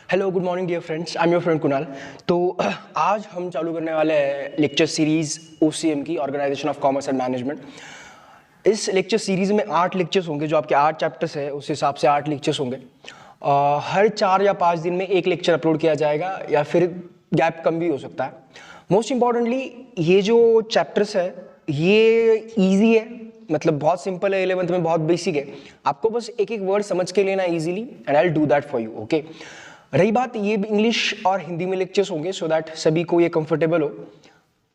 Hello good morning dear friends, I am your friend Kunal. तो आज हम चालू करने वाले हैं लेक्चर सीरीज OCM की, organisation of commerce and management. इस लेक्चर सीरीज में 8 लेक्चर्स होंगे, जो आपके 8 चैप्टर्स है उस हिसाब से 8 लेक्चर्स होंगे। हर 4 या 5 दिन में एक लेक्चर अपलोड किया जाएगा या फिर गैप कम भी हो सकता है। मोस्ट इंपॉर्टेंटली ये जो चैप्टर्स है ये ईजी है, मतलब बहुत सिंपल है, 11th में बहुत बेसिक है। आपको बस एक एक वर्ड समझ के लेना easily and I will do that for you. Okay, रही बात, ये भी इंग्लिश और हिंदी में लेक्चर्स होंगे सो दैट सभी को ये कंफर्टेबल हो।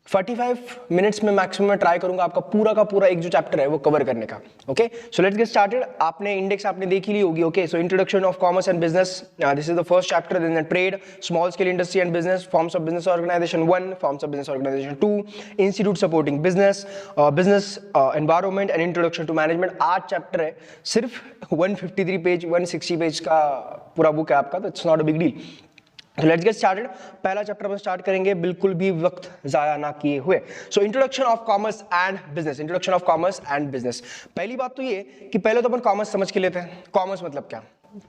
45 मिनट्स में मैक्सिमम मैं ट्राई करूंगा आपका पूरा का पूरा एक जो चैप्टर है वो कवर करने का। Okay, so let's get started. आपने इंडेक्स आपने देख ही ली होगी। Okay, so introduction of commerce and business, this is the first chapter. Then trade, small scale industry and business, forms of business organisation 1, forms of business organisation 2, institute supporting business, business environment and introduction to management. 8 chapter है, सिर्फ 153 page 160 page का पूरा book है आपका, तो it's not a big deal. तो let's get started. पहला chapter हम स्टार्ट करेंगे बिल्कुल भी वक्त जाया ना किए हुए। सो introduction of commerce and business, introduction of commerce and business. पहली बात तो ये कि पहले तो अपन कॉमर्स समझ के लेते हैं। कॉमर्स मतलब क्या?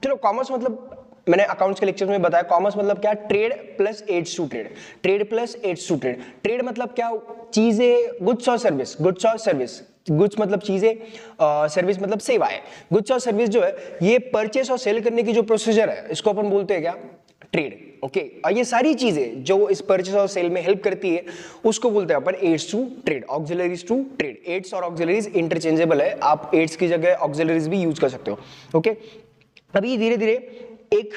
चलो, कॉमर्स मतलब मैंने अकाउंट्स के लेक्चर में बताया, कॉमर्स मतलब क्या? Trade plus aids to trade, trade plus aids to trade. Trade मतलब क्या? चीजें, गुड्स और सर्विस, गुड्स और सर्विस। गुड्स मतलब चीजें, सर्विस मतलब सेवाएं। गुड्स और सर्विस जो है ये परचेस और सेल करने की जो प्रोसीजर है इसको अपन बोलते हैं क्या? ट्रेड। ओके, और ये सारी चीजें जो इस परचेस और सेल में हेल्प करती है उसको बोलते हैं अपन aids to trade, auxiliaries to trade. Aids और ऑक्सिलरीज इंटरचेंजेबल है, आप एड्स की जगह ऑक्सिलरीज भी यूज कर सकते हो। ओके, अभी धीरे धीरे एक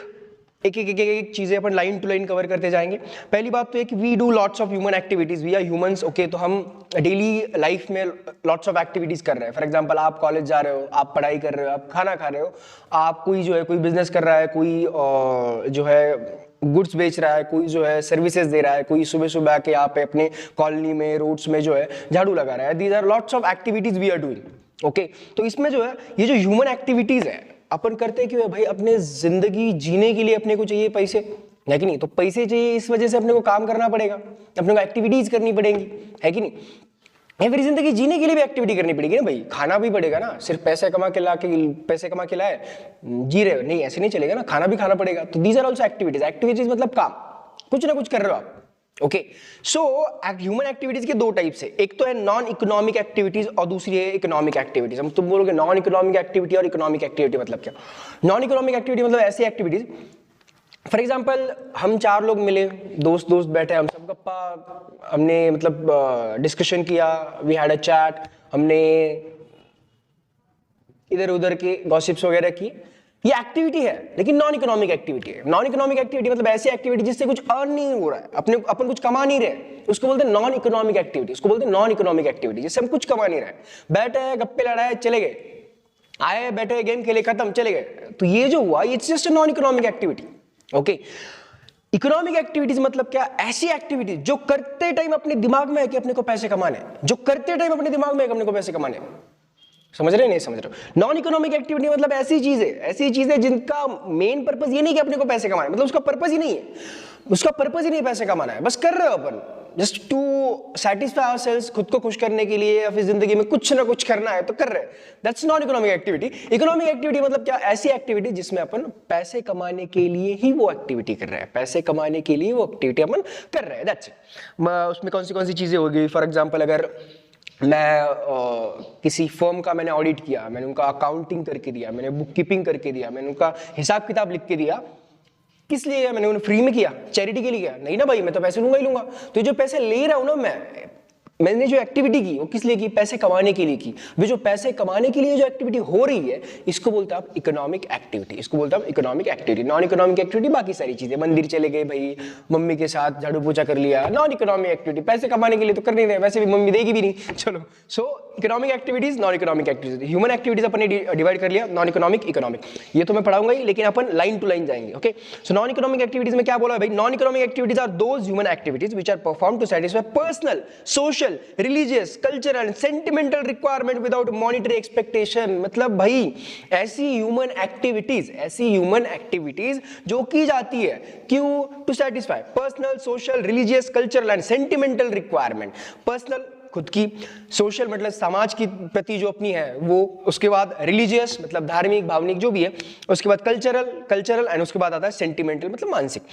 एक चीजें अपन लाइन टू लाइन कवर करते जाएंगे। पहली बात तो है कि we do lots of human activities, we are humans. Okay, तो हम डेली लाइफ में लॉट्स ऑफ एक्टिविटीज कर रहे हैं। फॉर एग्जांपल, आप कॉलेज जा रहे हो, आप पढ़ाई कर रहे हो, आप खाना खा रहे हो, आप कोई जो है कोई बिजनेस कर रहा है, कोई जो है गुड्स बेच रहा है, कोई जो है सर्विसेज दे रहा है, कोई सुबह सुबह आके यहाँ पे अपने कॉलोनी में रोड्स में जो है झाड़ू लगा रहा है। These are lots of activities we are doing. Okay, तो इसमें जो है ये जो ह्यूमन एक्टिविटीज है अपन करते हैं क्यों? भाई अपने जिंदगी जीने के लिए अपने को चाहिए पैसे, है कि नहीं? तो पैसे चाहिए, इस वजह से अपने को काम करना पड़ेगा, अपने को एक्टिविटीज करनी पड़ेंगी, है कि नहीं? या फिर जिंदगी जीने के लिए भी एक्टिविटी करनी पड़ेगी ना भाई, खाना भी पड़ेगा ना। सिर्फ पैसे कमा के पैसे कमा के लाए जी रहे हो, नहीं, ऐसे नहीं चलेगा ना, खाना भी खाना पड़ेगा। तो these are also activities. Activities मतलब काम, कुछ ना कुछ कर रहे हो आप। ओके, सो ह्यूमन एक्टिविटीज के 2 टाइप्स है, एक तो है नॉन इकोनॉमिक एक्टिविटीज और दूसरी है इकोनॉमिक एक्टिविटीज। हम तुम बोलोगे नॉन इकोनॉमिक एक्टिविटी और इकोनॉमिक एक्टिविटी मतलब क्या? नॉन इकोनॉमिक एक्टिविटी मतलब ऐसी एक्टिविटीज, फॉर एग्जाम्पल हम 4 लोग मिले, दोस्त बैठे, हम सब गप्पा हमने मतलब डिस्कशन किया, वी हैड अ चैट, हमने इधर उधर के गॉसिप्स वगैरह की। ये एक्टिविटी है, लेकिन नॉन इकोनॉमिक एक्टिविटी है। नॉन इकोनॉमिक एक्टिविटी मतलब ऐसी एक्टिविटी जिससे कुछ अर्न नहीं हो रहा है, अपन कुछ कमा नहीं रहे, उसको बोलते हैं नॉन इकोनॉमिक एक्टिविटी। उसको बोलते हैं नॉन इकोनॉमिक एक्टिविटी, जिससे हम कुछ कमा नहीं रहे, बैठे गप्पे लड़ाए चले गए, आए बैठे गेम खेले खत्म चले गए। तो ये जो हुआ it's just non economic activity. Okay, economic activities मतलब क्या? ऐसी एक्टिविटीज जो करते टाइम अपने दिमाग में है कि अपने को पैसे कमाने, जो करते टाइम अपने दिमाग में है कि अपने को पैसे कमाने। समझ रहे नहीं समझ रहे? नॉन इकोनॉमिक एक्टिविटी मतलब ऐसी चीजें जिनका मेन पर्पस ये नहीं कि अपने को पैसे कमाने, मतलब उसका पर्पस ही नहीं है, उसका पर्पस ही नहीं पैसे कमाना है, बस कर रहे हो अपन जस्ट टू सेटिस्फाई आवरसेल्व्स, खुद को खुश करने के लिए, या फिर जिंदगी में कुछ ना कुछ करना है तो कर रहे हैं। That's non economic activity. Economic activity मतलब क्या? ऐसी एक्टिविटी जिसमें अपन पैसे कमाने के लिए ही वो एक्टिविटी कर रहे हैं, पैसे कमाने के लिए वो एक्टिविटी अपन कर रहे हैं, दैट्स इट। उसमें कौन सी चीजें होगी? फॉर एग्जाम्पल, अगर मैं किसी फर्म का मैंने ऑडिट किया, मैंने उनका अकाउंटिंग करके दिया, मैंने बुक कीपिंग करके दिया, मैंने उनका हिसाब किताब लिख के दिया, किस लिए? मैंने उन्हें फ्री में किया, चैरिटी के लिए किया? नहीं ना भाई, मैं तो पैसे लूंगा ही लूंगा। तो जो पैसे ले रहा हूं ना मैंने जो एक्टिविटी की वो किस लिए की? पैसे कमाने के लिए की। वे जो पैसे कमाने के लिए जो एक्टिविटी हो रही है इसको बोलते हैं आप इकोनॉमिक एक्टिविटी, इसको बोलते हैं economic activity. Non economic activity बाकी सारी चीजें, मंदिर चले गए भाई, मम्मी के साथ झाड़ू पोछा कर लिया, नॉन इकोनॉमिक एक्टिविटी। पैसे कमाने के लिए तो कर नहीं रहे, वैसे भी मम्मी देगी भी नहीं। चलो, so economic activities, non economic activities. Human activities अपन ने डिवाइड कर लिया, नॉन इकोनॉमिक, इकोनॉमिक, ये तो मैं पढ़ाऊंगा ही, लेकिन अपन लाइन टू लाइन जाएंगे। Okay, so non economic activities में क्या बोला भाई? Non economic activities are those human activities which are performed to satisfy personal, social, religious, cultural, sentimental requirement without monetary expectation. मतलब भाई ऐसी ह्यूमन एक्टिविटीज जो की जाती है क्यों? To satisfy personal, social, religious, cultural and sentimental requirement. Personal, खुद की, सोशल मतलब समाज की प्रति जो अपनी है वो, उसके बाद रिलीजियस मतलब धार्मिक भावनिक जो भी है, उसके बाद कल्चरल एंड उसके बाद आता है सेंटिमेंटल मतलब मानसिक।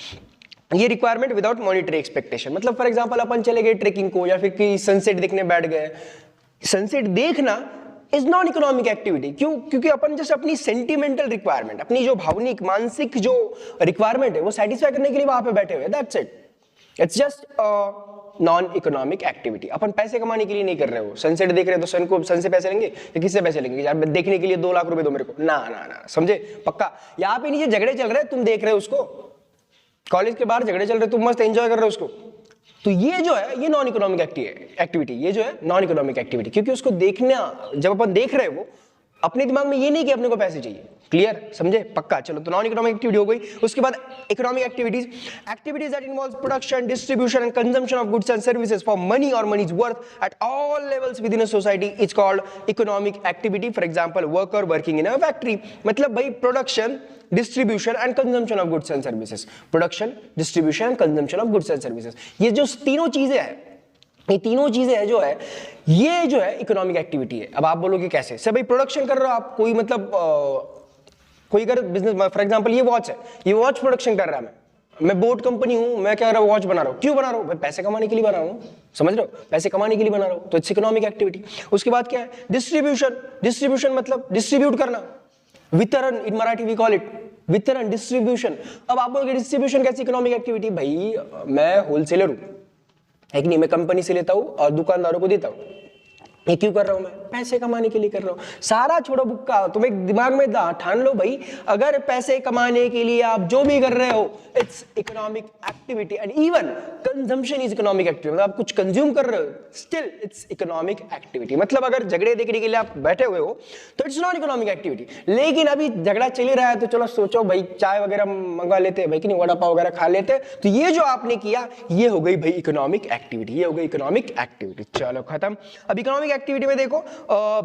ये रिक्वायरमेंट विदाउट मॉनिटरी एक्सपेक्टेशन, मतलब फॉर एग्जांपल अपन चले गए ट्रेकिंग को या फिर कि सनसेट देखने बैठ गए, सनसेट देखना इज नॉन इकोनॉमिक एक्टिविटी। क्यों? क्योंकि अपन जैसे अपनी सेंटिमेंटल रिक्वायरमेंट, अपनी जो भावनिक मानसिक जो रिक्वायरमेंट है वो सेटिस्फाई करने के लिए वहां पे बैठे हुए, that's it, it's just non economic activity. अपन पैसे कमाने के लिए नहीं कर रहे हो, सनसेट देख रहे हो तो सन से पैसे लेंगे या किससे पैसे लेंगे? यार देखने के लिए 2 लाख रुपए दो मेरे को, ना ना ना, समझे? पक्का यहाँ पे नीचे झगड़े चल रहे हैं, तुम देख रहे हो उसको, कॉलेज के बाहर झगड़े चल रहे, तुम मस्त एंजॉय कर रहे हो उसको। तो ये जो है ये नॉन इकोनॉमिक एक्टिविटी, ये जो है नॉन इकोनॉमिक एक्टिविटी, क्योंकि उसको देखना, जब अपन देख रहे हो अपने दिमाग में ये नहीं कि अपने को पैसे चाहिए। क्लियर? समझे? पक्का? चलो, तो नॉन इकोनॉमिक एक्टिविटी हो गई। उसके बाद economic activities that involves production, distribution and consumption of goods and services for money और money's worth at all levels with in a society is called economic activity. For example worker working in a factory, मतलब भाई production, distribution and consumption of goods and services, production, distribution and consumption of goods and services, ये जो तीनों चीजें हैं, ये तीनों चीजें जो है ये जो है इकोनॉमिक एक्टिविटी है। अब आप बोलोगे कैसे? सर भाई प्रोडक्शन कर रहे हो आप, कोई मतलब कोई अगर बिजनेस, फॉर एग्जांपल ये वॉच है, ये वॉच प्रोडक्शन कर रहा है, मैं बोट कंपनी हूं, मैं क्या कर रहा हूं, वॉच बना रहा हूं। क्यों बना रहा हूं? भाई पैसे कमाने के लिए बना रहा हूं, समझ रहे हो? पैसे कमाने के लिए बना रहा हूं, तो इट्स इकोनॉमिक एक्टिविटी। उसके बाद क्या है? डिस्ट्रीब्यूशन मतलब डिस्ट्रीब्यूट करना, वितरण, इन मराठी वी कॉल इट वितरण, डिस्ट्रीब्यूशन। अब आप बोलोगे डिस्ट्रीब्यूशन कैसी इकोनॉमिक एक्टिविटी? भाई मैं होलसेलर हूं, है कि नहीं, मैं कंपनी से लेता हूं और दुकानदारों को देता हूं। ये क्यों कर रहा हूं? मैं पैसे कमाने के लिए कर रहा हूं। सारा छोड़ो बुक्का, तुम एक दिमाग में ठान लो भाई, अगर पैसे कमाने के लिए आप जो भी कर रहे हो it's economic activity. And even consumption is economic activity, मतलब आप कुछ कंज्यूम कर रहे हो, स्टिल इट्स इकोनॉमिक एक्टिविटी। मतलब अगर झगड़े देखने के लिए आप बैठे हुए हो तो इट्स नॉन इकोनॉमिक एक्टिविटी। लेकिन अभी झगड़ा चल ही रहा है तो चलो सोचो भाई चाय वगैरह मंगवा लेते हैं भाई, कि नहीं, वड़ा पाव वगैरह खा लेते, तो ये जो आपने किया ये हो गई भाई इकोनॉमिक एक्टिविटी, ये हो गई इकोनॉमिक एक्टिविटी। चलो खत्म। अब इकोनॉमिक एक्टिविटी में देखो,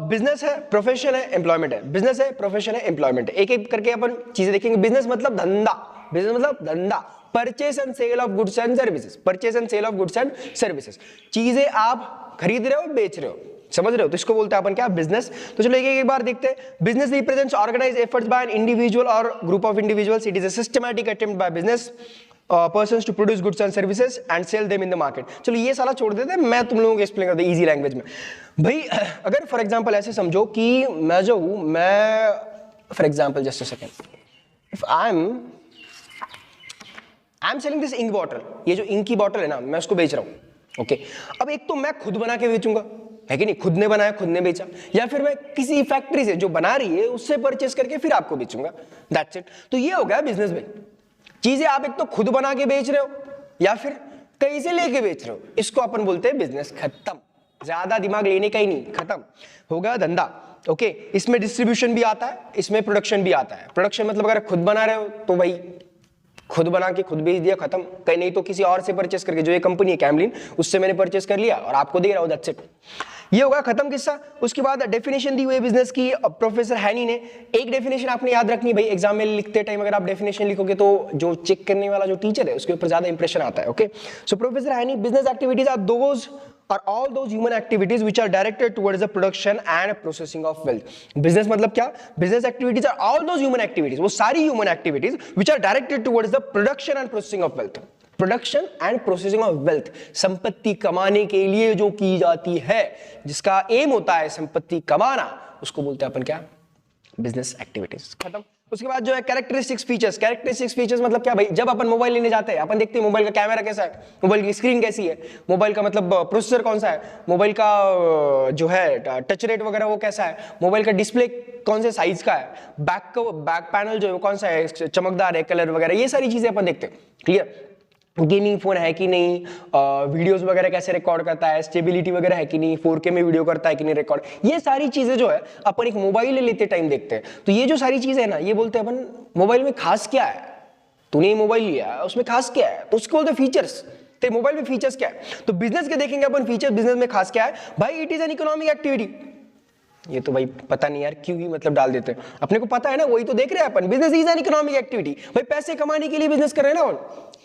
बिजनेस है, प्रोफेशन है, एम्प्लॉयमेंट है। बिजनेस है, प्रोफेशन है, एम्प्लॉयमेंट है, एक एक करके अपन चीजें देखेंगे। बिजनेस मतलब धंधा, बिजनेस मतलब धंधा, purchase and sale of goods and services, purchase and sale of goods and services, चीजें आप खरीद रहे हो, बेच रहे हो, समझ रहे हो? तो इसको बोलते हैं अपन क्या? बिजनेस। तो चलो एक बार देखते हैं। Business represents organised efforts by an individual और group of individuals. It is a systematic attempt by business persons to produce goods and services and sell them in the market. चलो ये सारा छोड़ देते हैं, मैं तुम लोगों को एक्सप्लेन करता हूं इजी लैंग्वेज में। भाई अगर फॉर एग्जांपल ऐसे समझो कि मैं जो हूं, मैं for example just a second, if I am selling this ink bottle, ये जो इंक की बॉटल है ना, मैं उसको बेच रहा हूं, ओके। अब एक तो मैं खुद बना के बेचूंगा, है कि नहीं, खुद ने बनाया खुद ने बेचा, या फिर मैं किसी फैक्ट्री से जो बना रही है उससे परचेस करके फिर आपको बेचूंगा, दैट्स इट। तो ये हो गया बिजनेस भाई। चीजें आप एक तो खुद बना के बेच रहे हो या फिर कहीं से लेके बेच रहे हो, इसको अपन बोलते हैं बिजनेस। खत्म, ज्यादा दिमाग लेने का ही नहीं, खत्म हो गया धंधा, ओके। इसमें डिस्ट्रीब्यूशन भी आता है, इसमें प्रोडक्शन भी आता है। प्रोडक्शन मतलब अगर खुद बना रहे हो तो भाई खुद बना के खुद बेच दिया, खत्म। कहीं नहीं तो किसी और से परचेस करके, जो ये कंपनी है कैमलिन, उससे मैंने परचेस कर लिया और आपको दे रहा हूं, दैट्स इट। ये होगा खत्म किस्सा। उसके बाद डेफिनेशन दी हुई है बिजनेस की प्रोफेसर हैनी ने। एक डेफिनेशन आपने याद रखनी भाई, एग्जाम में लिखते टाइम अगर आप डेफिनेशन लिखोगे तो जो चेक करने वाला जो टीचर है उसके ऊपर ज्यादा इंप्रेशन आता है, okay. So professor Haney, business activities are those are all those human activities which are directed towards the production and processing of wealth. Business मतलब क्या? Business activities are all those human activities, वो सारी human activities which are directed towards the production and processing of wealth. Production and processing of wealth, संपत्ति कमाने के लिए जो की जाती है, जिसका एम होता है संपत्ति कमाना, उसको बोलते हैं अपन क्या? Business activities. खत्म। उसके बाद जो है कैरेक्टरिस्टिक्स फीचर्स। कैरेक्टरिस्टिक्स फीचर्स मतलब क्या भाई? जब अपन मोबाइल लेने जाते हैं, अपन देखते हैं मोबाइल का कैमरा कैसा है, मोबाइल की स्क्रीन कैसी है, मोबाइल का मतलब प्रोसेसर कौन सा है, मोबाइल का जो है टच रेट वगैरह वो कैसा है, मोबाइल का डिस्प्ले कौन से साइज का है, बैक पैनल जो है कौन सा है, चमकदार है, कलर वगैरह, ये सारी चीजें अपन देखते हैं। क्लियर? गेमिंग फोन है कि नहीं, वीडियोस वगैरह कैसे रिकॉर्ड करता है, स्टेबिलिटी वगैरह है कि नहीं, 4K में वीडियो करता है कि नहीं रिकॉर्ड, ये सारी चीजें जो है अपन एक मोबाइल लेते टाइम देखते हैं। तो ये जो सारी चीजें है ना, ये बोलते हैं अपन मोबाइल में खास क्या है, तूने मोबाइल लिया उसमें खास क्या है, तो उसको बोलते हैं फीचर्स। तो मोबाइल में फीचर्स क्या है, तो बिजनेस के देखेंगे अपन फीचर, बिजनेस में खास क्या है भाई? It is an economic activity. ये तो भाई पता नहीं यार क्यों ही मतलब डाल देते हैं, अपने को पता है ना, वही तो देख रहे हैं अपन। Business is an economic activity, भाई पैसे कमाने के लिए बिजनेस कर रहे हैं ना,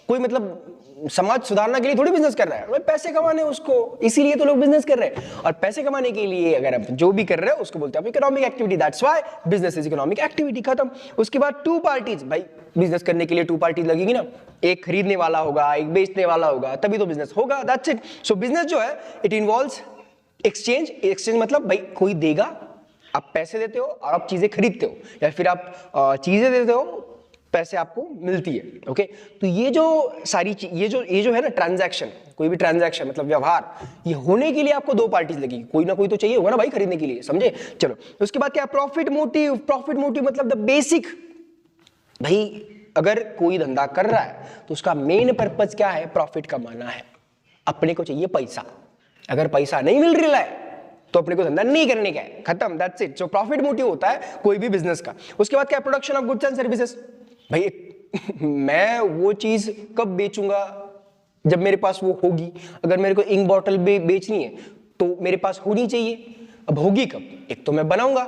कोई मतलब समाज सुधारना के लिए थोड़ी बिजनेस कर रहा है, पैसे कमाने उसको, इसीलिए तो लोग बिजनेस कर रहे हैं। और पैसे कमाने के लिए अगर आप जो भी कर रहे हो उसको बोलते हैं economic activity, that's why business is economic activity, खत्म। उसके बाद टू पार्टीज, भाई बिजनेस करने के लिए टू पार्टीज लगेगी ना, एक खरीदने वाला होगा, एक बेचने वाला होगा, तभी तो बिजनेस होगा, दैट्स इट। सो बिजनेस जो है इट इन्वॉल्व्स एक्सचेंज। एक्सचेंज मतलब भाई कोई देगा, आप पैसे देते हो और आप चीजें खरीदते हो, या फिर आप चीजें देते हो, पैसे आपको मिलती है, ओके। तो ये जो सारी ये जो है ना ट्रांजैक्शन, कोई भी ट्रांजैक्शन मतलब व्यवहार, ये होने के लिए आपको दो पार्टीज लगेगी, कोई ना कोई तो चाहिए होगा ना भाई खरीदने के लिए, समझे। चलो उसके बाद क्या, प्रॉफिट मोटिव। प्रॉफिट मोटिव मतलब द बेसिक, भाई अगर कोई धंधा कर रहा है तो उसका मेन पर्पज क्या है, प्रॉफिट कमाना है, अपने को चाहिए पैसा। अगर पैसा नहीं मिल रहा है तो अपने को धंधा नहीं करने का है, खत्म, that's it. So profit motive होता है कोई भी बिजनेस का। उसके बाद क्या, production of goods and services. भाई मैं वो चीज कब बेचूंगा, जब मेरे पास वो होगी। अगर मेरे को इंक बॉटल बेचनी है तो मेरे पास होनी चाहिए, अब होगी कब, एक तो मैं बनाऊंगा,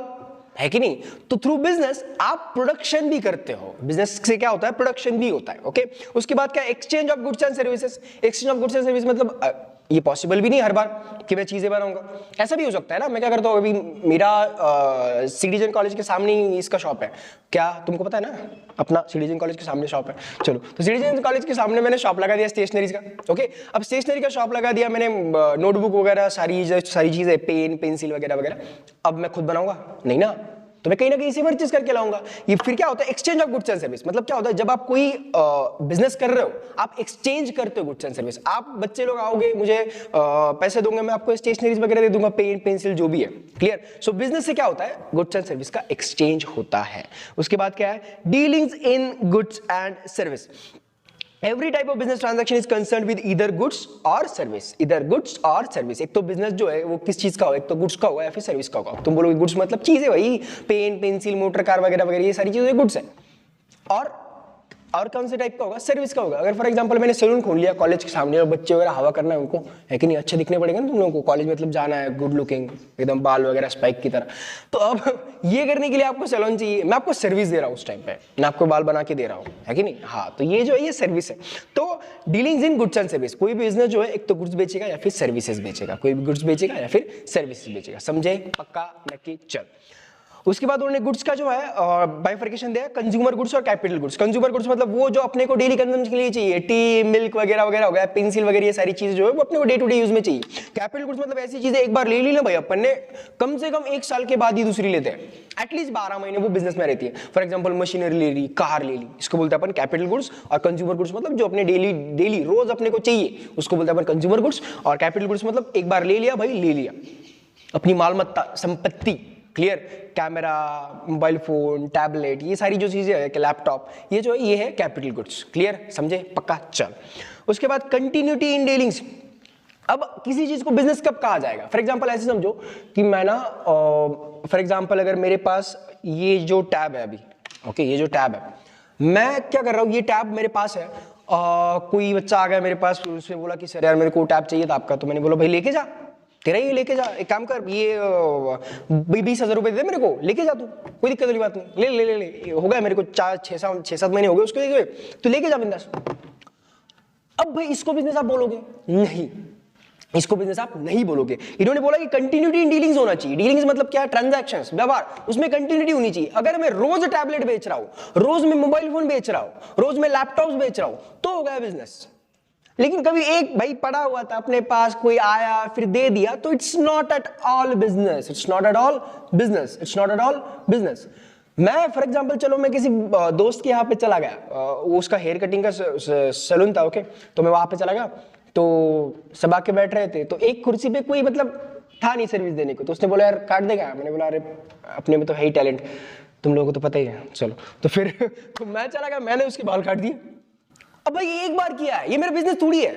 है कि नहीं। तो थ्रू बिजनेस आप प्रोडक्शन भी करते हो, बिजनेस से क्या होता है, प्रोडक्शन भी होता है, ओके। उसके बाद क्या, exchange of goods and services. Exchange of goods and service मतलब ये पॉसिबल भी नहीं हर बार कि मैं चीजें बनाऊंगा, ऐसा भी हो सकता है ना। मैं क्या करता हूँ, अभी मेरा सिटीजन कॉलेज के सामने ही इसका शॉप है, क्या तुमको पता है ना, अपना सिटीजन कॉलेज के सामने शॉप है। चलो तो सिटीजन कॉलेज के सामने मैंने शॉप लगा दिया स्टेशनरीज का, ओके। अब स्टेशनरी का शॉप लगा दिया मैंने, नोटबुक वगैरह सारी चीजें, पेन पेंसिल वगैरह वगैरह, अब मैं खुद बनाऊंगा नहीं ना, तो मैं कहीं ना कहीं से परचेज करके लाऊंगा। ये फिर क्या होता है, exchange of goods and service. मतलब क्या होता है, जब आप कोई बिजनेस कर रहे हो, आप एक्सचेंज करते हो गुड्स एंड सर्विस। आप बच्चे लोग आओगे, मुझे पैसे दोगे, मैं आपको स्टेशनरीज वगैरह दे दूंगा, पेन पेंसिल जो भी है, क्लियर। सो बिजनेस से क्या होता है, गुड्स एंड सर्विस का एक्सचेंज होता है। उसके बाद क्या है, dealings in goods and service. Every type of business transaction is concerned with either goods or service, either goods or service। एक तो बिजनेस जो है वो किस चीज का होगा, एक तो गुड्स का होगा या फिर सर्विस का होगा। तुम बोलोगे गुड्स मतलब चीज है भाई, पेन पेंसिल मोटर कार वगैरह वगैरह, ये सारी चीजें गुड्स है। और कौन से टाइप का होगा, सर्विस का होगा। अगर फॉर एग्जांपल मैंने सैलून खोल लिया कॉलेज के सामने और बच्चे वगैरह हवा करना है उनको, है कि नहीं, अच्छे दिखने पड़ेगा ना तुम लोगों को, कॉलेज मतलब जाना है, गुड लुकिंग एकदम, बाल वगैरह स्पाइक की तरह। तो अब ये करने के लिए आपको सैलून चाहिए, मैं आपको सर्विस दे रहा हूँ उस टाइम पे, मैं आपको बाल बना के दे रहा हूँ, है कि नहीं। हाँ, तो ये जो है ये सर्विस है। तो dealings in goods and service, कोई भी बिजनेस जो है एक तो गुड्स बेचेगा या फिर सर्विसेज बेचेगा, कोई भी गुड्स बेचेगा या फिर सर्विसेज बेचेगा, समझे, पक्का, नक्की, चल। उसके बाद उन्होंने गुड्स का जो है बाइफर्केशन दिया, कंज्यूमर गुड्स और कैपिटल गुड्स। कंज्यूमर गुड्स मतलब वो जो अपने को डेली कंजम्पशन के लिए चाहिए, टी मिल्क वगैरह वगैरह हो गया, पेंसिल वगैरह, ये सारी चीजें जो है वो अपने को डे टू डे यूज में चाहिए। कैपिटल गुड्स मतलब ऐसी चीजें एक बार ले ली ना भाई अपन ने, कम से कम 1 साल के बाद ही दूसरी लेते हैं, एटलीस्ट 12 महीने वो बिजनेस में रहती है। फॉर एग्जाम्पल मशीनरी ले ली, कार ले ली, इसको बोलते हैं अपन कैपिटल गुड्स। और कंज्यूमर गुड्स मतलब जो अपने डेली रोज अपने को चाहिए, उसको बोलते हैं अपन कंज्यूमर गुड्स। और कैपिटल गुड्स मतलब एक बार ले लिया भाई, ले लिया, अपनी मालमत्ता, संपत्ति, clear. Camera, mobile phone, tablet, ये सारी जो चीजें है, लैपटॉप, ये जो है ये है कैपिटल गुड्स, क्लियर, समझे, पक्का, चल। उसके बाद कंटिन्यूटी इन डीलिंग्स। अब किसी चीज को बिजनेस कब कहा जाएगा, फॉर एग्जांपल ऐसे समझो कि मैं ना, फॉर एग्जांपल अगर मेरे पास ये जो टैब है अभी, ओके, ये जो टैब है, मैं क्या कर रहा हूँ, ये टैब मेरे पास है, कोई बच्चा आ गया मेरे पास, उसने बोला कि सर यार मेरे को टैब चाहिए था आपका, तो मैंने बोला भाई लेके जा, तेरा ये लेके जा, एक काम कर, ये 20,000 रुपए दे मेरे को, लेके जा तू, कोई दिक्कत वाली बात नहीं, ले ले ले ले, हो गया मेरे को 6-7 महीने हो गए उसको, तू लेके जा बिंदास। अब भाई इसको बिजनेस आप बोलोगे नहीं, इसको बिजनेस आप नहीं बोलोगे। इन्होंने बोला कि कंटिन्यूटी इन डीलिंग्स होना चाहिए। डीलिंग्स मतलब क्या, ट्रांजैक्शंस, व्यवहार, उसमें कंटिन्यूटी होनी चाहिए। अगर मैं रोज टैबलेट बेच रहा हूं, रोज मैं मोबाइल फोन बेच रहा हूं, रोज मैं लैपटॉप बेच रहा हूं, तो हो गया बिजनेस। लेकिन कभी एक भाई पड़ा हुआ था अपने पास, कोई आया फिर दे दिया, तो it's not at all business, it's not at all business, it's not at all business. मैं फॉर एग्जांपल चलो मैं किसी दोस्त के यहाँ पे चला गया, वो उसका हेयर कटिंग का सैलून था, ओके, तो मैं वहां पे चला गया, तो सब आके बैठ रहे थे, तो एक कुर्सी पे कोई मतलब था नहीं सर्विस देने को, तो उसने बोला यार काट देगा, मैंने बोला अरे अपने में तो है ही टैलेंट, तुम लोगों को तो पता ही है, चलो। तो फिर तो मैं चला गया, मैंने उसके बाल काट दिए। अब भाई एक बार किया है, ये मेरा बिजनेस थोड़ी है,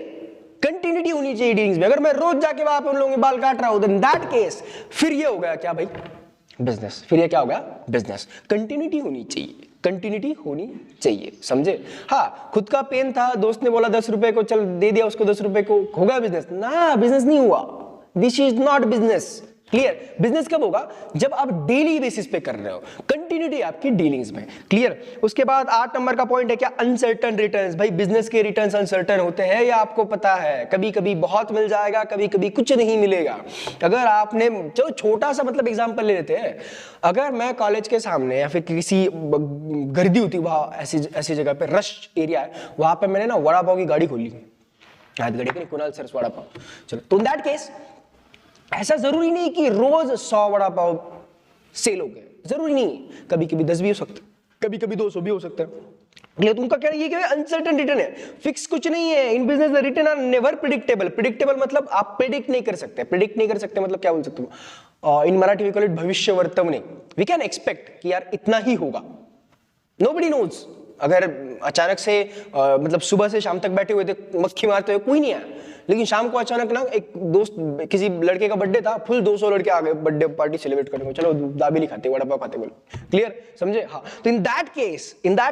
कंटिन्यूटी होनी चाहिए डीलिंग्स में। अगर मैं रोज जाके वहां पे उन लोगों के बाल काट रहा हूं, देन दैट केस फिर ये हो गया क्या भाई, बिजनेस। फिर ये क्या हो गया, बिजनेस। कंटिन्यूटी होनी चाहिए, कंटिन्यूटी होनी चाहिए, समझे। हाँ, खुद का पेन था, दोस्त ने बोला 10 रुपए को, चल दे दिया उसको 10 रुपए को, हो गया बिजनेस ना, बिजनेस नहीं हुआ, this is not business, clear. Business कब होगा? जब आप डेली बेसिस पे कर रहे हो, कंटिन्यूटी आपकी डीलिंग्स में। क्लियर। उसके बाद 8 नंबर का पॉइंट है क्या? Uncertain returns. भाई बिजनेस के रिटर्न्स अनसर्टन होते हैं, या आपको पता है, कभी कभी बहुत मिल जाएगा, कभी कभी कुछ नहीं मिलेगा। अगर आपने, चलो छोटा सा मतलब एग्जांपल ले लेते हैं, अगर मैं कॉलेज के सामने या फिर किसी गर्दी होती वहां ऐसी जगह पे रश एरिया है, वहां पे मैंने ना वड़ा पाव की गाड़ी खोली, याद गाड़ी की कुणाल सर वड़ा पाव, चलो तो इन दैट केस ऐसा जरूरी नहीं कि रोज 100 वड़ा पाव सेल हो गए, जरूरी नहीं, कभी कभी 10 भी हो सकते, कभी कभी 200 भी हो सकते हैं। लेकिन उनका कहना ये कि अनसर्टेन रिटर्न है, फिक्स कुछ नहीं है। In business the return are never predictable. Predictable मतलब आप प्रिडिक्ट नहीं कर सकते। प्रिडिक्ट नहीं कर सकते मतलब क्या बोल सकते हो? इन मराठी वी कॉल इट भविष्य वर्तवने। वी कैन एक्सपेक्ट कि यार इतना ही होगा, नोबडी नोज। अगर अचानक से मतलब सुबह से शाम तक बैठे हुए थे मक्खी मारते हुए, कोई नहीं आया, लेकिन शाम को अचानक ना एक दोस्त, किसी लड़के का बर्थडे था, फुल 200 लड़के आ गए बर्थडे पार्टी सेलिब्रेट करने को, चलो दाबेली खाते, वड़ा पाव खाते, बोलो। क्लियर, समझे? हाँ, तो इन दैट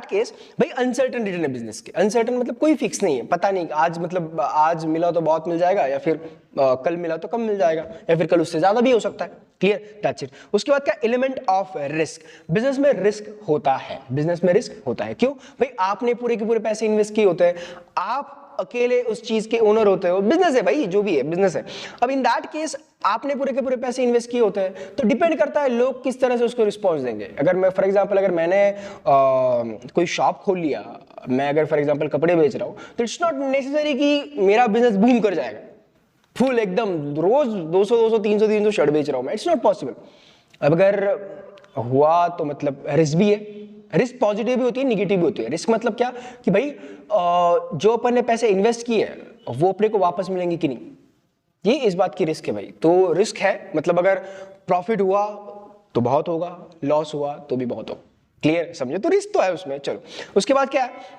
केस भाई अनसर्टन रिटर्न है बिजनेस के। अनसर्टन मतलब कोई फिक्स नहीं है, पता नहीं आज, मतलब आज मिला तो बहुत मिल जाएगा, या फिर कल मिला तो कम मिल जाएगा, या फिर कल उससे ज्यादा भी हो सकता है। Clear, that's it. उसके बाद क्या? Element of risk. बिजनेस में रिस्क होता है, बिजनेस में रिस्क होता है। क्यों भाई? आपने पूरे के पूरे पैसे इन्वेस्ट किए होते हैं, आप अकेले उस चीज के ओनर होते हो, बिजनेस है भाई, जो भी है बिजनेस है। अब इन दैट केस आपने पूरे के पूरे पैसे इन्वेस्ट किए होते हैं, तो डिपेंड करता है लोग किस तरह से उसको रिस्पॉन्स देंगे। अगर मैं फॉर एग्जांपल, अगर मैंने कोई शॉप खोल लिया, मैं अगर फॉर एग्जांपल कपड़े बेच रहा हूं, तो इट्स नॉट नेसेसरी कि मेरा बिजनेस बूम कर जाएगा, फुल एकदम रोज 200 300 शर्ट बेच रहा हूं मैं, इट्स नॉट पॉसिबल। अब अगर हुआ तो मतलब रिस्क भी है। रिस्क पॉजिटिव भी होती है, निगेटिव भी होती है। रिस्क मतलब क्या कि भाई जो अपन ने पैसे इन्वेस्ट किए हैं वो अपने को वापस मिलेंगे कि नहीं, ये इस बात की रिस्क है भाई। तो रिस्क है मतलब अगर प्रॉफिट हुआ तो बहुत होगा, लॉस हुआ तो भी बहुत होगा। क्लियर, समझे? तो रिस्क तो है उसमें। चलो उसके बाद क्या है?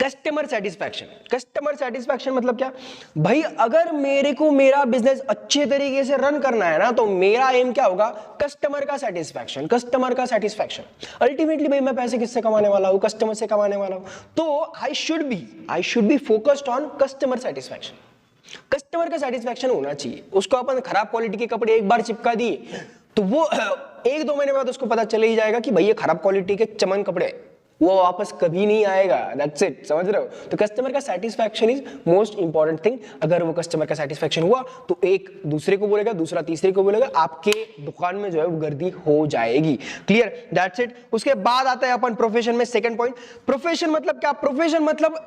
Customer satisfaction. कस्टमर सेटिस्फैक्शन मतलब क्या भाई? अगर मेरे को मेरा बिजनेस अच्छे तरीके से रन करना है ना, तो मेरा एम क्या होगा? कस्टमर का सेटिस्फैक्शन। कस्टमर का सेटिस्फैक्शन अल्टीमेटली भाई मैं पैसे किससे कमाने वाला हूं? कस्टमर से कमाने वाला हूं। तो I should be focused on customer satisfaction. Customer का सेटिस्फैक्शन होना चाहिए। उसको अपन खराब क्वालिटी के कपड़े एक बार चिपका दिए तो वो 1-2 महीने बाद उसको पता चले ही जाएगा कि भाई ये खराब क्वालिटी के चमन कपड़े, वो वापस कभी नहीं आएगा। दैट्स इट, समझ रहे हो? तो कस्टमर का satisfaction is most important thing. अगर वो कस्टमर का सेटिस्फैक्शन हुआ तो एक दूसरे को बोलेगा, दूसरा तीसरे को बोलेगा, आपके दुकान में जो है वो गर्दी हो जाएगी। Clear, that's it. उसके बाद आता है अपन प्रोफेशन में सेकंड पॉइंट। प्रोफेशन मतलब क्या? प्रोफेशन मतलब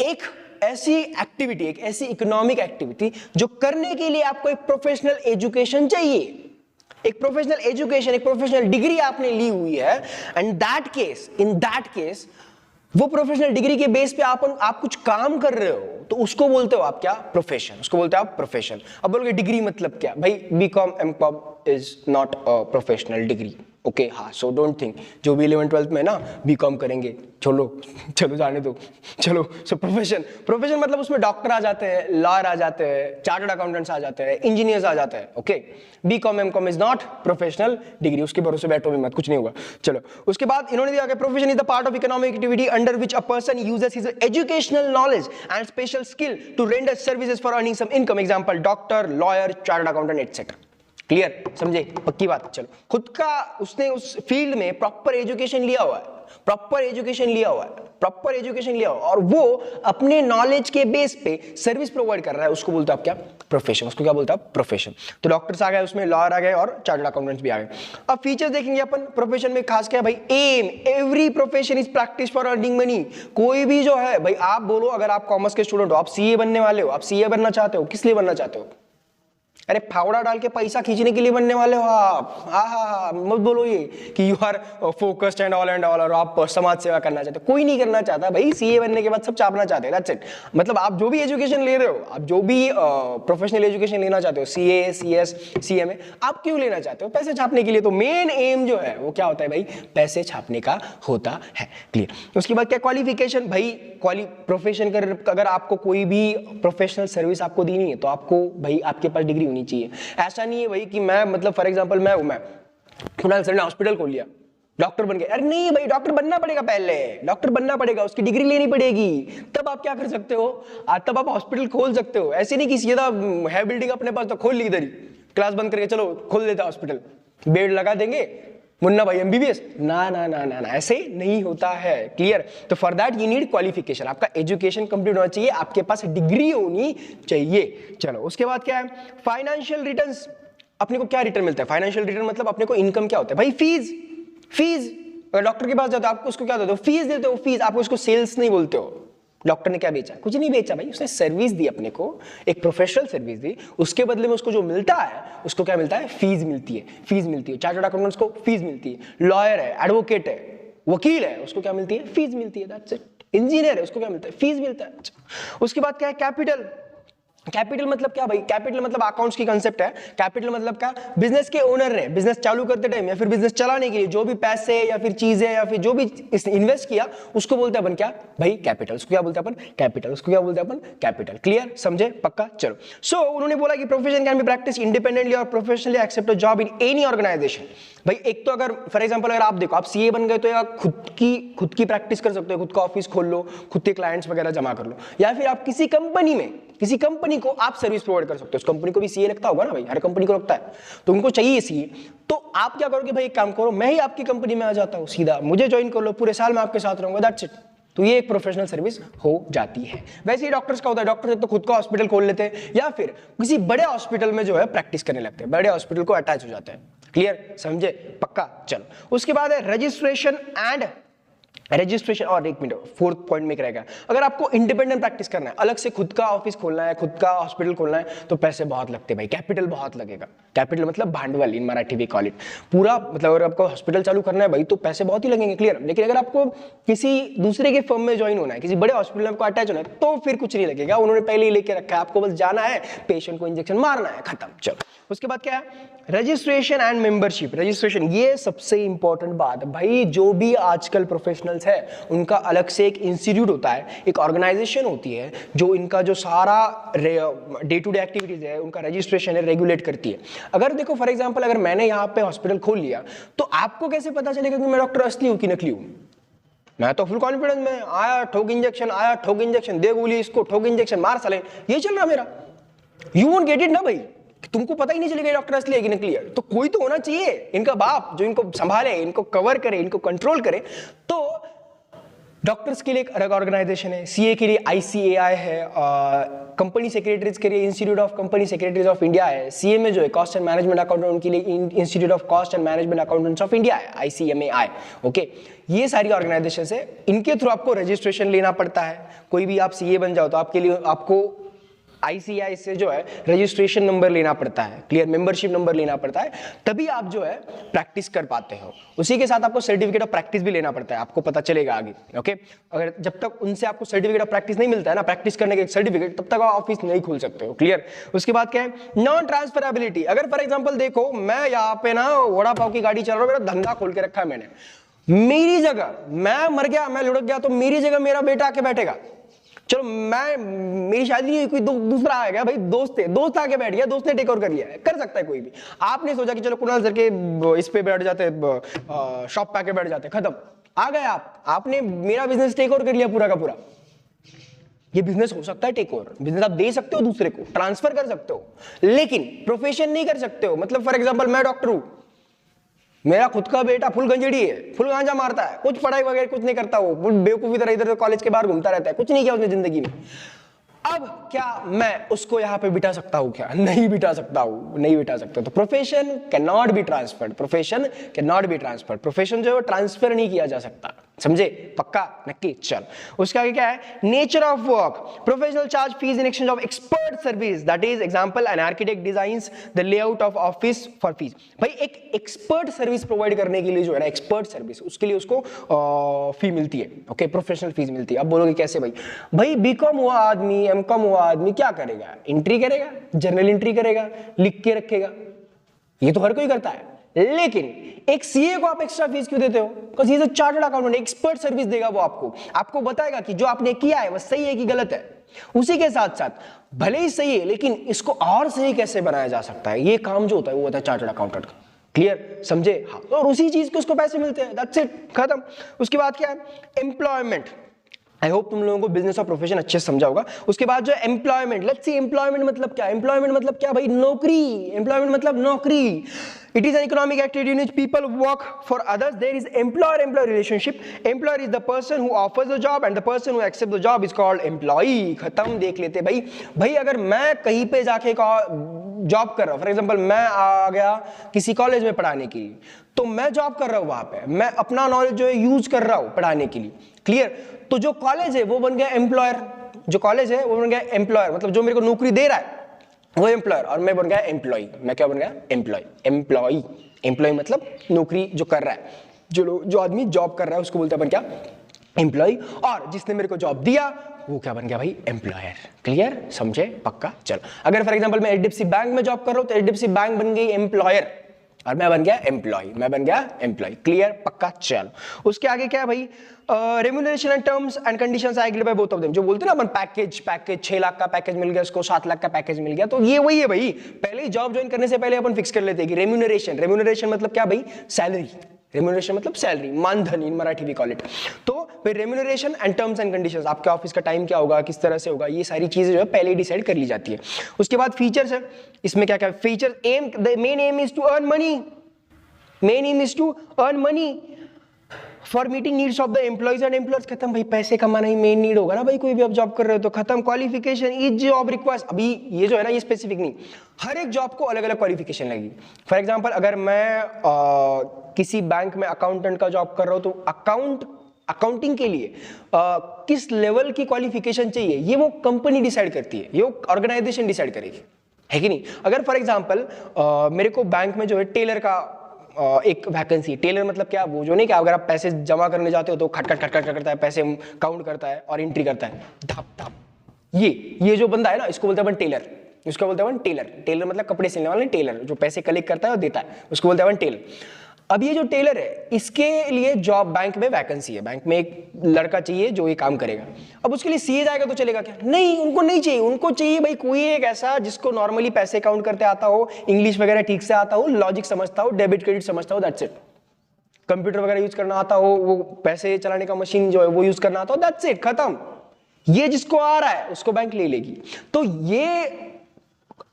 एक ऐसी एक्टिविटी, एक ऐसी इकोनॉमिक एक्टिविटी जो करने के लिए आपको एक प्रोफेशनल एजुकेशन चाहिए, एक प्रोफेशनल एजुकेशन, एक प्रोफेशनल डिग्री आपने ली हुई है। एंड इन दैट केस वो प्रोफेशनल डिग्री के बेस पे आप कुछ काम कर रहे हो, तो उसको बोलते हो आप क्या? प्रोफेशन। उसको बोलते हो आप प्रोफेशन। अब बोलोगे डिग्री मतलब क्या? भाई BCom MCom is not a professional degree. Okay, हाँ, सो डोंट थिंक जो भी 11th 12th में ना बीकॉम करेंगे, चलो जाने दो, चलो। सो प्रोफेशन मतलब उसमें डॉक्टर आ जाते हैं, लॉयर आ जाते हैं, चार्टर्ड अकाउंटेंट्स आ जाते हैं, इंजीनियर्स आ जाते हैं। Okay, BCom MCom is not professional degree, उसके भरोसे बैठो भी मत, कुछ नहीं होगा। चलो उसके बाद इन्होंने दिया कि profession is the part of economic activity under which a person uses his educational knowledge and special skill to render services for earning some income. Example doctor, lawyer, chartered accountant etcetera. Clear, समझे? पक्की बात। चलो, खुद का उसने उस field में proper education लिया हुआ है, और वो अपने नॉलेज के बेस पे सर्विस प्रोवाइड कर रहा है, उसको बोलते हैं आप क्या? प्रोफेशन। उसको क्या बोलते हैं आप? प्रोफेशन। तो डॉक्टर्स आ गए, उसमें लॉयर आ गए और चार्टर्ड अकाउंटेंट्स भी आ गए। अब फीचर्स देखेंगे अपन प्रोफेशन में, खास क्या भाई? Aim, every profession is practice for earning money. कोई भी जो है भाई, आप बोलो अगर आप कॉमर्स के स्टूडेंट हो, आप सीए बनने वाले हो, आप सीए बनना चाहते हो, किस लिए बनना चाहते हो? अरे फावड़ा डाल के पैसा खींचने के लिए बनने वाले हो आप। हाँ, मत बोलो ये कि you are focused and all और आप समाज सेवा करना चाहते हो। कोई नहीं करना चाहता भाई, सीए बनने के बाद सब चापना चाहते हैं। That's it. मतलब आप जो भी एजुकेशन ले रहे हो, आप जो भी प्रोफेशनल एजुकेशन लेना चाहते हो, सीए, सीएस, सीएमए, आप क्यों लेना चाहते हो? पैसे छापने के लिए। तो मेन एम जो है वो क्या होता है भाई? पैसे छापने का होता है। क्लियर। उसके बाद क्या? क्वालिफिकेशन। भाई प्रोफेशन कर, अगर आपको कोई भी प्रोफेशनल सर्विस आपको देनी है तो आपको भाई आपके पास डिग्री होनी चाहिए। ऐसा नहीं है भाई कि मैं मतलब फॉर एग्जांपल मैं कुणाल सर ने हॉस्पिटल खोल लिया, डॉक्टर बन गए। अरे नहीं भाई, डॉक्टर बनना पड़ेगा, पहले डॉक्टर बनना पड़ेगा, उसकी डिग्री लेनी पड़ेगी, तब आप क्या कर सकते हो? तब आप हॉस्पिटल खोल सकते हो। ऐसे नहीं कि सीधा है बिल्डिंग अपने पास तो खोल ली इधर ही, क्लास बंद करके चलो खोल देता हॉस्पिटल, बेड लगा देंगे, मुन्ना भाई एमबीबीएस, ना ना ना ना ना, ऐसे नहीं होता है। क्लियर? तो for that you need qualification, आपका एजुकेशन कंप्लीट होना चाहिए, आपके पास डिग्री होनी चाहिए। चलो उसके बाद क्या है, फाइनेंशियल रिटर्न्स। अपने को क्या रिटर्न मिलता है? फाइनेंशियल रिटर्न मतलब अपने को इनकम क्या होता है भाई? फीस। फीस, अगर डॉक्टर के पास जाते हो आपको उसको क्या देते हो? फीस देते हो। फीस, आप उसको सेल्स नहीं बोलते हो। डॉक्टर ने क्या बेचा? कुछ नहीं बेचा भाई, उसने सर्विस दी अपने को, एक प्रोफेशनल सर्विस दी, उसके बदले में उसको जो मिलता है उसको क्या मिलता है? फीस मिलती है। फीस मिलती है। चार्टर्ड अकाउंटेंट्स को फीस मिलती है। लॉयर है, एडवोकेट है, वकील है, उसको क्या मिलती है? फीस मिलती है। That's it. इंजीनियर है, उसको क्या मिलता है? फीस मिलता है। उसके बाद क्या है? कैपिटल। कैपिटल मतलब क्या भाई? कैपिटल मतलब अकाउंट्स की कंसेप्ट है। कैपिटल मतलब क्या? बिजनेस के ओनर ने बिजनेस चालू करते टाइम या फिर बिजनेस चलाने के लिए जो भी पैसे या फिर चीजें या फिर जो भी इन्वेस्ट किया उसको बोलते हैं अपन क्या भाई? कैपिटल। उसको क्या बोलते हैं अपन? कैपिटल। उसको क्या बोलते हैं अपन? कैपिटल। क्लियर? समझे? पक्का? चलो। सो उन्होंने बोला कि profession can be practice independently और professionally accept a job in any organisation. भाई एक तो अगर फॉर एग्जांपल अगर आप देखो, आप सीए बन गए तो या खुद की प्रैक्टिस कर सकते हो, खुद का ऑफिस खोल लो, खुद के क्लाइंट्स वगैरह जमा कर लो, या फिर आप किसी कंपनी में, किसी कंपनी को आप सर्विस प्रोवाइड कर सकते हो। उस कंपनी को भी सीए लगता होगा ना भाई, हर कंपनी को लगता है, तो उनको चाहिए सीए। तो आप क्या करोगे भाई? एक काम करो, मैं ही आपकी कंपनी में आ जाता हूं, सीधा मुझे ज्वाइन कर लो, पूरे साल मैं आपके साथ रहूंगा, दैट्स इट। तो ये एक प्रोफेशनल सर्विस हो जाती है। वैसे ही डॉक्टर्स का होता है, डॉक्टर्स तो खुद का हॉस्पिटल खोल लेते हैं या फिर किसी बड़े हॉस्पिटल में जो है प्रैक्टिस करने लगते हैं, बड़े हॉस्पिटल को अटैच हो जाते हैं। क्लियर? समझे? पक्का? चलो उसके बाद है रजिस्ट्रेशन एंड रजिस्ट्रेशन। और एक मिनट, फोर्थ पॉइंट में रहेगा, अगर आपको इंडिपेंडेंट प्रैक्टिस करना है, अलग से खुद का ऑफिस खोलना है, खुद का हॉस्पिटल खोलना है, तो पैसे बहुत लगते हैं भाई, कैपिटल बहुत लगेगा। कैपिटल मतलब भांडवल, इन मराठी वी कॉल इट। पूरा मतलब अगर आपको हॉस्पिटल चालू करना है भाई तो पैसे बहुत ही लगेंगे। क्लियर? लेकिन अगर आपको किसी दूसरे के फर्म में ज्वाइन होना है, किसी बड़े हॉस्पिटल में आपको अटैच होना है, तो फिर कुछ नहीं लगेगा, उन्होंने पहले ही लेके रखा है, आपको बस जाना है, पेशेंट को इंजेक्शन मारना है, खत्म। चलो उसके बाद क्या है? Registration and membership. रजिस्ट्रेशन, ये सबसे इंपॉर्टेंट बात है भाई। जो भी आजकल प्रोफेशनल्स है उनका अलग से एक इंस्टीट्यूट होता है, एक ऑर्गेनाइजेशन होती है जो इनका जो सारा डे टू डे एक्टिविटीज है उनका रजिस्ट्रेशन है, रेगुलेट करती है। अगर देखो फॉर एग्जांपल अगर मैंने यहाँ पे हॉस्पिटल खोल लिया तो आपको कैसे पता चलेगा कि मैं डॉक्टर असली हूँ कि नकली हूँ? मैं तो फुल कॉन्फिडेंस में आया, ठोक इंजेक्शन, आया ठोक इंजेक्शन, दे गोली इसको, ठोक इंजेक्शन, मार साले, ये चल रहा मेरा। यू वोंट गेट इट ना भाई, तुमको पता ही नहीं चलेगा डॉक्टर असली है कि नकली है। तो कोई तो होना चाहिए इनका बाप जो इनको संभाले, इनको कवर करे, इनको कंट्रोल करे। तो डॉक्टर्स के लिए एक अलग ऑर्गेनाइजेशन है, सीए के लिए आईसीएआई है, कंपनी सेक्रेटरीज के लिए institute of company secretaries of India है, सीए में जो है कॉस्ट एंड मैनेजमेंट अकाउंटेंट उनके लिए institute of cost and management accountants of India है, आईसीएमएआई। ओके, ये सारी ऑर्गेनाइजेशन है, इनके थ्रू आपको रजिस्ट्रेशन लेना पड़ता है। कोई भी आप सीए बन जाओ तो आपके लिए आपको आईसीआई से जो है रजिस्ट्रेशन नंबर लेना पड़ता है, क्लियर, मेंबरशिप नंबर लेना पड़ता है, तभी आप जो है प्रैक्टिस कर पाते हो। उसी के साथ आपको सर्टिफिकेट ऑफ प्रैक्टिस भी लेना पड़ता है, आपको पता चलेगा आगे। ओके, अगर जब तक उनसे आपको सर्टिफिकेट ऑफ प्रैक्टिस नहीं मिलता है ना, प्रैक्टिस करने का एक सर्टिफिकेट, तब तक आप ऑफिस नहीं खोल सकते हो। क्लियर? उसके बाद क्या है? Non transferability. अगर फॉर एग्जाम्पल देखो मैं यहाँ पे ना वड़ा पाव की गाड़ी चल रहा हूँ, मेरा धंधा खोल के रखा है मैंने, मेरी जगह मैं मर गया, मैं लुढ़क गया, तो मेरी जगह मेरा बेटा आके बैठेगा। चलो मैं, मेरी शादी नहीं, कोई दूसरा आ गया भाई, दोस्त है, दोस्त आके बैठ गया, दोस्त ने टेक ओवर कर लिया है, कर सकता है कोई भी। आपने सोचा कि चलो कुणाल सर के इस पे बैठ जाते, शॉप पे आके बैठ जाते, खत्म, आ गए आप, आपने मेरा बिजनेस टेक ओवर कर लिया पूरा का पूरा। ये बिजनेस हो सकता है टेक ओवर, बिजनेस आप दे सकते हो दूसरे को, ट्रांसफर कर सकते हो, लेकिन प्रोफेशन नहीं कर सकते हो। मतलब फॉर एग्जाम्पल मैं डॉक्टर हूं, मेरा खुद का बेटा फुल गंजेड़ी है, फुल गांजा मारता है, कुछ पढ़ाई वगैरह कुछ नहीं करता, वो बेवकूफी तरह इधर कॉलेज के बाहर घूमता रहता है, कुछ नहीं किया उसने जिंदगी में। अब क्या मैं उसको यहां पे बिठा सकता हूं? क्या नहीं बिठा सकता हूं, नहीं बिठा सकता। तो profession can not be transferred, profession can not be transferred, profession जो है ट्रांसफर नहीं किया जा सकता। समझे? पक्का? नक्की? चल उसके आगे क्या है? Nature of work. Professional charge fees in exchange of expert service, that is example an architect designs the layout of office for fees. भाई एक एक्सपर्ट सर्विस प्रोवाइड करने के लिए जो है ना, एक्सपर्ट सर्विस, उसके लिए उसको फी मिलती है। ओके, प्रोफेशनल फीस मिलती है। अब बोलोगे कैसे भाई? भाई बीकॉम हुआ आदमी, एमकॉम हुआ आदमी क्या करेगा? एंट्री करेगा, जर्नल एंट्री करेगा, लिख के रखेगा, ये तो हर कोई करता है। लेकिन एक सीए को आप एक्स्ट्रा फीस क्यों देते हो? Because he is a chartered accountant, expert service देगा वो आपको बताएगा कि जो आपने किया है वो सही है कि गलत है। उसी के साथ साथ भले ही सही है लेकिन इसको और सही कैसे बनाया जा सकता है, ये काम जो होता है वो होता है चार्टर्ड अकाउंटेंट का। क्लियर? समझे? हाँ, और उसी चीज के उसको पैसे मिलते हैं, दैट्स इट, खत्म। उसके बाद क्या है? एम्प्लॉयमेंट। आई होप तुम लोगों को बिजनेस और प्रोफेशन अच्छे से समझा होगा। उसके बाद जो एम्प्लॉयमेंट, लेट्स सी एम्प्लॉयमेंट मतलब क्या? एम्प्लॉयमेंट मतलब क्या भाई? नौकरी। एम्प्लॉयमेंट मतलब नौकरी। It is an economic activity in which people work for others. There is employer employ relationship. Employer is the person who offers the job and the person who accept the job is called employee. खत्म। देख लेते भाई। भाई अगर मैं कहीं पे जाके जॉब कर रहा हूं, फॉर एग्जांपल मैं आ गया किसी कॉलेज में पढ़ाने के लिए, तो मैं जॉब कर रहा हूं वहां पे, मैं अपना नॉलेज जो है यूज कर रहा हूं पढ़ाने के लिए। क्लियर? तो जो कॉलेज है वो बन गया एम्प्लॉयर, जो कॉलेज है वो बन गया एम्प्लॉयर, मतलब जो मेरे को नौकरी दे रहा है वो एम्प्लॉयर, और मैं बन गया एम्प्लॉय। मैं क्या बन गया? एम्प्लॉय। एम्प्लॉय, एम्प्लॉय मतलब नौकरी जो कर रहा है, जो आदमी जॉब कर रहा है उसको बोलते हैं अपन क्या? एम्प्लॉय। और जिसने मेरे को जॉब दिया वो क्या बन गया भाई? एम्प्लॉयर। क्लियर? समझे? पक्का? चलो, अगर फॉर एग्जांपल मैं एचडीएफसी बैंक में जॉब कर रहा हूं तो एचडीएफसी बैंक बन गई एम्प्लॉयर और मैं बन गया एम्प्लॉय। मैं बन गया एम्प्लॉय। क्लियर? पक्का? चलो, उसके आगे क्या है भाई? Remuneration and terms and conditions I agree by both of them. जो बोलते हैं ना अपन पैकेज 6 लाख का पैकेज मिल गया, उसको 7 लाख का पैकेज मिल गया, तो ये वही है भाई। पहले ही जॉब ज्वाइन करने से पहले अपन फिक्स कर लेते हैं कि रेम्यूनरेशन, रेम्यूनरेशन मतलब क्या भाई? सैलरी। रेम्यूनरेशन मतलब सैलरी, मानधन in Marathi we call it. तो फिर remuneration and terms and conditions, आपके ऑफिस का टाइम क्या होगा, किस तरह से होगा, ये सारी चीजें जो है पहले ही डिसाइड कर ली जाती है। उसके बाद फीचर्स है, इसमें क्या क्या feature? Aim, the main aim is to earn money. Main aim is to earn money for meeting needs of the employees and employers. खत्म भाई, पैसे कमाना ही मेन नीड होगा ना भाई, कोई भी आप जॉब कर रहे हो तो। खत्म। क्वालिफिकेशन, ईच जॉब रिक्वायर्स, अभी ये जो है ना ये स्पेसिफिक नहीं, हर एक जॉब को अलग अलग क्वालिफिकेशन लगेगी। फॉर एग्जांपल अगर मैं किसी बैंक में अकाउंटेंट का जॉब कर रहा हूं तो अकाउंटिंग के लिए किस लेवल की क्वालिफिकेशन चाहिए ये वो कंपनी डिसाइड करती है, ये वो ऑर्गेनाइजेशन डिसाइड करेगी, है कि नहीं? अगर फॉर एग्जांपल मेरे को बैंक में जो है टेलर का एक वैकेंसी। टेलर मतलब क्या? वो जो नहीं क्या, अगर आप पैसे जमा करने जाते हो तो खट खट खट खट करता है, पैसे काउंट करता है और एंट्री करता है, धप धप। ये जो बंदा है ना, इसको बोलते हैं अपन टेलर। इसको बोलते हैं अपन टेलर। टेलर मतलब कपड़े सिलने वाले टेलर, जो पैसे कलेक्ट करता है और देता है, उसको बोलते हैं अपन टेलर। अब ये जो टेलर है इसके लिए जॉब बैंक में वैकेंसी है, बैंक में एक लड़का चाहिए जो ये काम करेगा। अब उसके लिए सीए जाएगा तो चलेगा क्या? नहीं, उनको नहीं चाहिए। उनको चाहिए भाई कोई एक ऐसा जिसको नॉर्मली पैसे काउंट करते आता हो, इंग्लिश वगैरह ठीक से आता हो, लॉजिक समझता हो, डेबिट क्रेडिट समझता हो, दैट्स इट। कंप्यूटर वगैरह यूज करना आता हो, वो पैसे चलाने का मशीन जो है वो यूज करना आता हो, दैट्स इट, खत्म। ये जिसको आ रहा है उसको बैंक ले लेगी। तो ये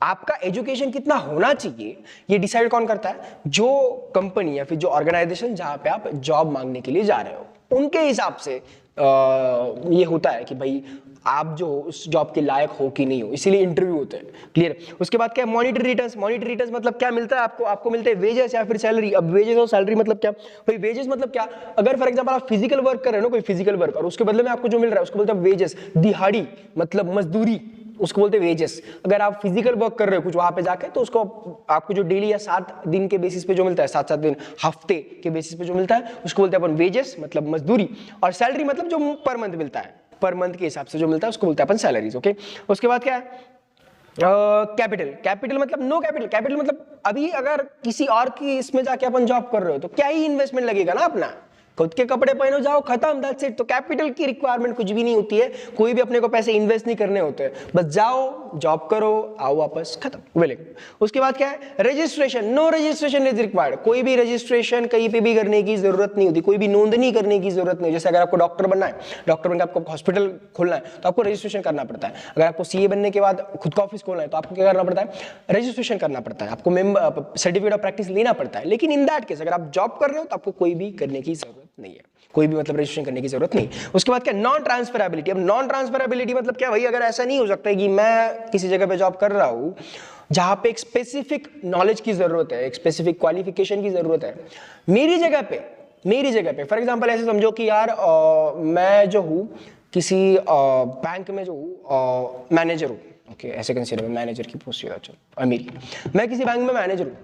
आपका एजुकेशन कितना होना चाहिए ये डिसाइड कौन करता है? जो कंपनी या फिर जो ऑर्गेनाइजेशन जहां पे आप जॉब मांगने के लिए जा रहे हो उनके हिसाब से ये होता है कि भाई आप जो उस जॉब के लायक हो कि नहीं हो, इसीलिए इंटरव्यू होते हैं। क्लियर? उसके बाद क्या है? Monetary returns. मॉनिटरी रिटर्न्स मतलब क्या मिलता है आपको? आपको मिलते हैं वेजेस या फिर सैलरी। अब वेजेस और सैलरी मतलब क्या भाई? वेजेस मतलब क्या? अगर फॉर एग्जांपल आप फिजिकल वर्क कर रहे हो ना, कोई फिजिकल वर्क, और उसके बदले में आपको जो मिल रहा है उसको बोलते हैं वेजेस। दिहाड़ी मतलब मजदूरी, उसको बोलते हैं वेजेस। अगर आप फिजिकल वर्क कर रहे हो कुछ वहां पे जाके तो उसको आपको जो डेली या 7 दिन के बेसिस पे जो मिलता है, 7-7 दिन हफ्ते के बेसिस पे जो मिलता है उसको बोलते हैं अपन वेजेस मतलब मजदूरी। और सैलरी मतलब जो पर मंथ मिलता है, पर मंथ के हिसाब से जो मिलता है उसको बोलते हैं अपन सैलरीज। ओके, उसके बाद क्या है? कैपिटल। कैपिटल मतलब नो कैपिटल। कैपिटल मतलब अभी अगर किसी और की इसमें जाके अपन जॉब कर रहे हो तो क्या ही इन्वेस्टमेंट लगेगा ना अपना, खुद के कपड़े पहनो जाओ, खत्म, दैट्स इट। तो कैपिटल की रिक्वायरमेंट कुछ भी नहीं होती है, कोई भी अपने को पैसे इन्वेस्ट नहीं करने होते हैं, बस जाओ जॉब करो आओ वापस, खत्म, वेल। उसके बाद क्या है? Registration. No registration is required. कोई भी रजिस्ट्रेशन कहीं पे भी करने की जरूरत नहीं होती, कोई भी नोंदनी करने की जरूरत नहीं। जैसे अगर आपको डॉक्टर बनना है, डॉक्टर बनकर आपको हॉस्पिटल खोलना है तो आपको रजिस्ट्रेशन करना पड़ता है। अगर आपको सीए बनने के बाद खुद का ऑफिस खोलना है तो आपको क्या करना पड़ता है? रजिस्ट्रेशन करना पड़ता है, आपको सर्टिफिकेट ऑफ प्रैक्टिस लेना पड़ता है। लेकिन इन दैट केस अगर आप जॉब कर रहे हो तो आपको कोई भी करने की जरूरत नहीं है, कोई भी मतलब रजिस्ट्रेशन करने की जरूरत नहीं। उसके बाद क्या? Non transferability. अब नॉन ट्रांसफरेबिलिटी मतलब क्या भाई? अगर ऐसा नहीं हो सकता है कि मैं किसी जगह पे जॉब कर रहा हूं जहां पे एक स्पेसिफिक नॉलेज की जरूरत है, एक स्पेसिफिक क्वालिफिकेशन की जरूरत है, मेरी जगह पे फॉर एग्जांपल ऐसे समझो कि यार मैं जो हूं किसी बैंक में जो हूं मैनेजर हूं, ओके ऐसे कंसीडर मैनेजर की पोस्ट है, चलो मेरी, मैं किसी बैंक में मैनेजर हूं।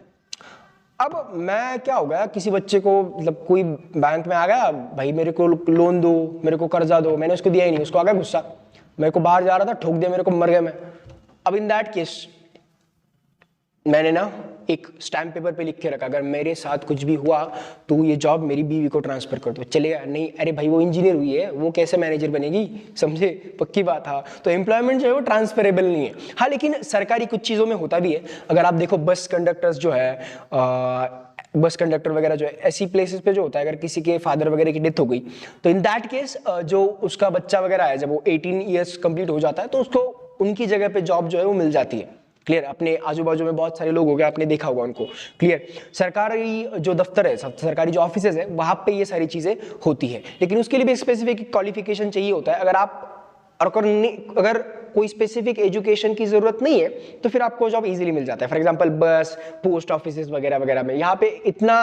अब मैं क्या हो गया, किसी बच्चे को मतलब कोई बैंक में आ गया, भाई मेरे को लोन दो, मेरे को कर्जा दो, मैंने उसको दिया ही नहीं, उसको आ गया गुस्सा, मेरे को बाहर जा रहा था ठोक दिया, मेरे को मर गया मैं। अब इन दैट केस मैंने ना एक स्टैम्प पेपर पे लिख के रखा, अगर मेरे साथ कुछ भी हुआ तो ये जॉब मेरी बीवी को ट्रांसफर कर दो। चलेगा? नहीं, अरे भाई वो इंजीनियर हुई है, वो कैसे मैनेजर बनेगी, समझे, पक्की बात। हाँ, तो एम्प्लॉयमेंट जो है वो ट्रांसफरेबल नहीं है। हाँ, लेकिन सरकारी कुछ चीज़ों में होता भी है। अगर आप देखो बस कंडक्टर्स जो है बस कंडक्टर वगैरह जो है, ऐसी प्लेसेस पे जो होता है, अगर किसी के फादर वगैरह की डेथ हो गई तो इन दैट केस जो उसका बच्चा वगैरह है, जब वो 18 ईयर्स कंप्लीट हो जाता है तो उसको उनकी जगह पे जॉब जो है वो मिल जाती है। क्लियर? अपने आजू बाजू में बहुत सारे लोग हो गए, आपने देखा होगा उनको। क्लियर? सरकारी जो दफ्तर है, सरकारी जो ऑफिसेज है, वहां पे ये सारी चीजें होती है, लेकिन उसके लिए भी स्पेसिफिक क्वालिफिकेशन चाहिए होता है। अगर कोई स्पेसिफिक एजुकेशन की जरूरत नहीं है तो फिर आपको जॉब इजीली मिल जाता है। फॉर एग्जांपल बस, पोस्ट ऑफिसेज वगैरह वगैरह में यहाँ पे इतना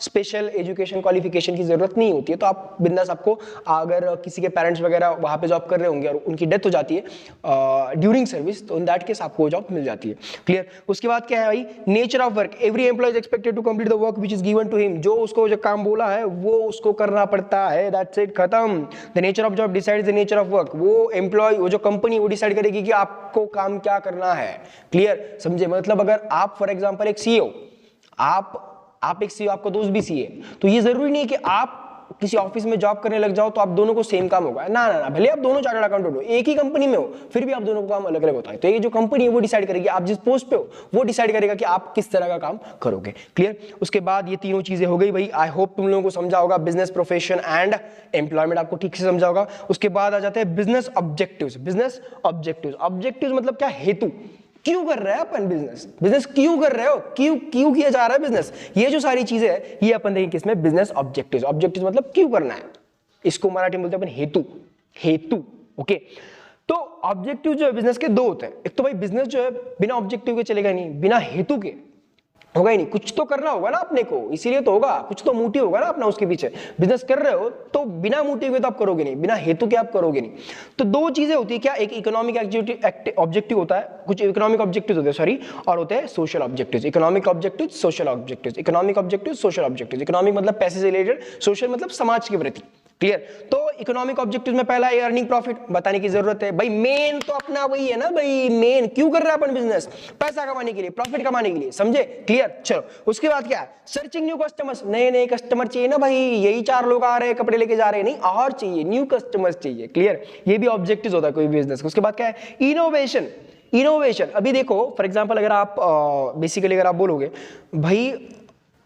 स्पेशल एजुकेशन क्वालिफिकेशन की जरूरत नहीं होती है, तो आप बिंदास, आपको अगर किसी के पेरेंट्स वगैरह वहाँ पे जॉब कर रहे होंगे और उनकी डेथ हो जाती है ड्यूरिंग सर्विस, तो इन दैट केस आपको जॉब मिल जाती है। क्लियर? उसके बाद क्या है भाई, nature of work, every employ is expected to complete the work which is given to him, जो उसको जो काम बोला है वो उसको करना पड़ता है, दैट्स इट, खत्म। The nature of job decides the nature of work, वो एम्प्लॉय, वो जो कंपनी, वो डिसाइड करेगी कि आपको काम क्या करना है। क्लियर? समझे? मतलब अगर आप फॉर एग्जांपल एक सीईओ, आप एक सीईओ, आपका दोस्त भी सीए, तो ये जरूरी नहीं है कि आप किसी ऑफिस में जॉब करने लग जाओ तो आप दोनों को सेम काम होगा, ना ना ना, भले आप दोनों चार्टर्ड अकाउंटेंट हो, एक ही कंपनी में हो, फिर भी आप दोनों का काम अलग अलग होता है। तो ये जो कंपनी है वो डिसाइड करेगी, आप जिस पोस्ट पे हो वो डिसाइड करेगा कि आप किस तरह का काम करोगे। क्लियर? उसके बाद ये तीनों चीजें हो गई भाई। आई होप तुम लोगों को समझा होगा, बिजनेस, प्रोफेशन एंड एम्प्लॉयमेंट आपको ठीक से समझा होगा। उसके बाद आ जाते हैं business objectives. Business objectives, objectives मतलब क्या, हेतु, क्यों कर रहे हैं अपन बिजनेस, बिजनेस क्यों कर रहे हो, क्यों किया जा रहा है बिजनेस, ये जो सारी चीजें है ये अपन देखेंगे किसमें, बिजनेस ऑब्जेक्टिव्स। ऑब्जेक्टिव्स मतलब क्यों करना है, इसको मराठी में बोलते हैं अपन हेतु, हेतु। ओके, तो ऑब्जेक्टिव जो है बिजनेस के दो होते हैं। एक तो भाई बिजनेस जो है बिना ऑब्जेक्टिव के चलेगा नहीं, बिना हेतु के होगा ही नहीं, कुछ तो करना होगा ना अपने को, इसीलिए तो होगा, कुछ तो मोटिव होगा ना अपना उसके पीछे। बिजनेस कर रहे हो तो बिना मोटिव के तो आप करोगे नहीं, बिना हेतु के आप करोगे नहीं। तो दो चीजें होती है क्या, एक इकोनॉमिक ऑब्जेक्टिव होता है, कुछ इकोनॉमिक ऑब्जेक्टिव होते हैं सॉरी, और होते हैं social objective. Economic objective, social objective, economic objective, social objective. Economic मतलब पैसे से रिलेटेड, सोशल मतलब समाज के प्रति। क्लियर? तो इकोनॉमिक ऑब्जेक्टिव में पहला अर्निंग प्रॉफिट, बताने की जरूरत है भाई, मेन तो अपना वही है ना भाई, मेन क्यों कर रहा है अपन बिजनेस, पैसा कमाने के लिए, प्रॉफिट कमाने के लिए, समझे? क्लियर? चलो उसके बाद क्या है, सर्चिंग न्यू कस्टमर्स, नए नए कस्टमर चाहिए ना भाई, यही 4 लोग आ रहे हैं कपड़े लेके जा रहे हैं, नहीं और चाहिए, न्यू कस्टमर्स चाहिए। क्लियर? ये भी ऑब्जेक्टिव होता है कोई बिजनेस का। उसके बाद क्या है, इनोवेशन। इनोवेशन, अभी देखो फॉर एग्जांपल अगर आप बेसिकली अगर आप बोलोगे भाई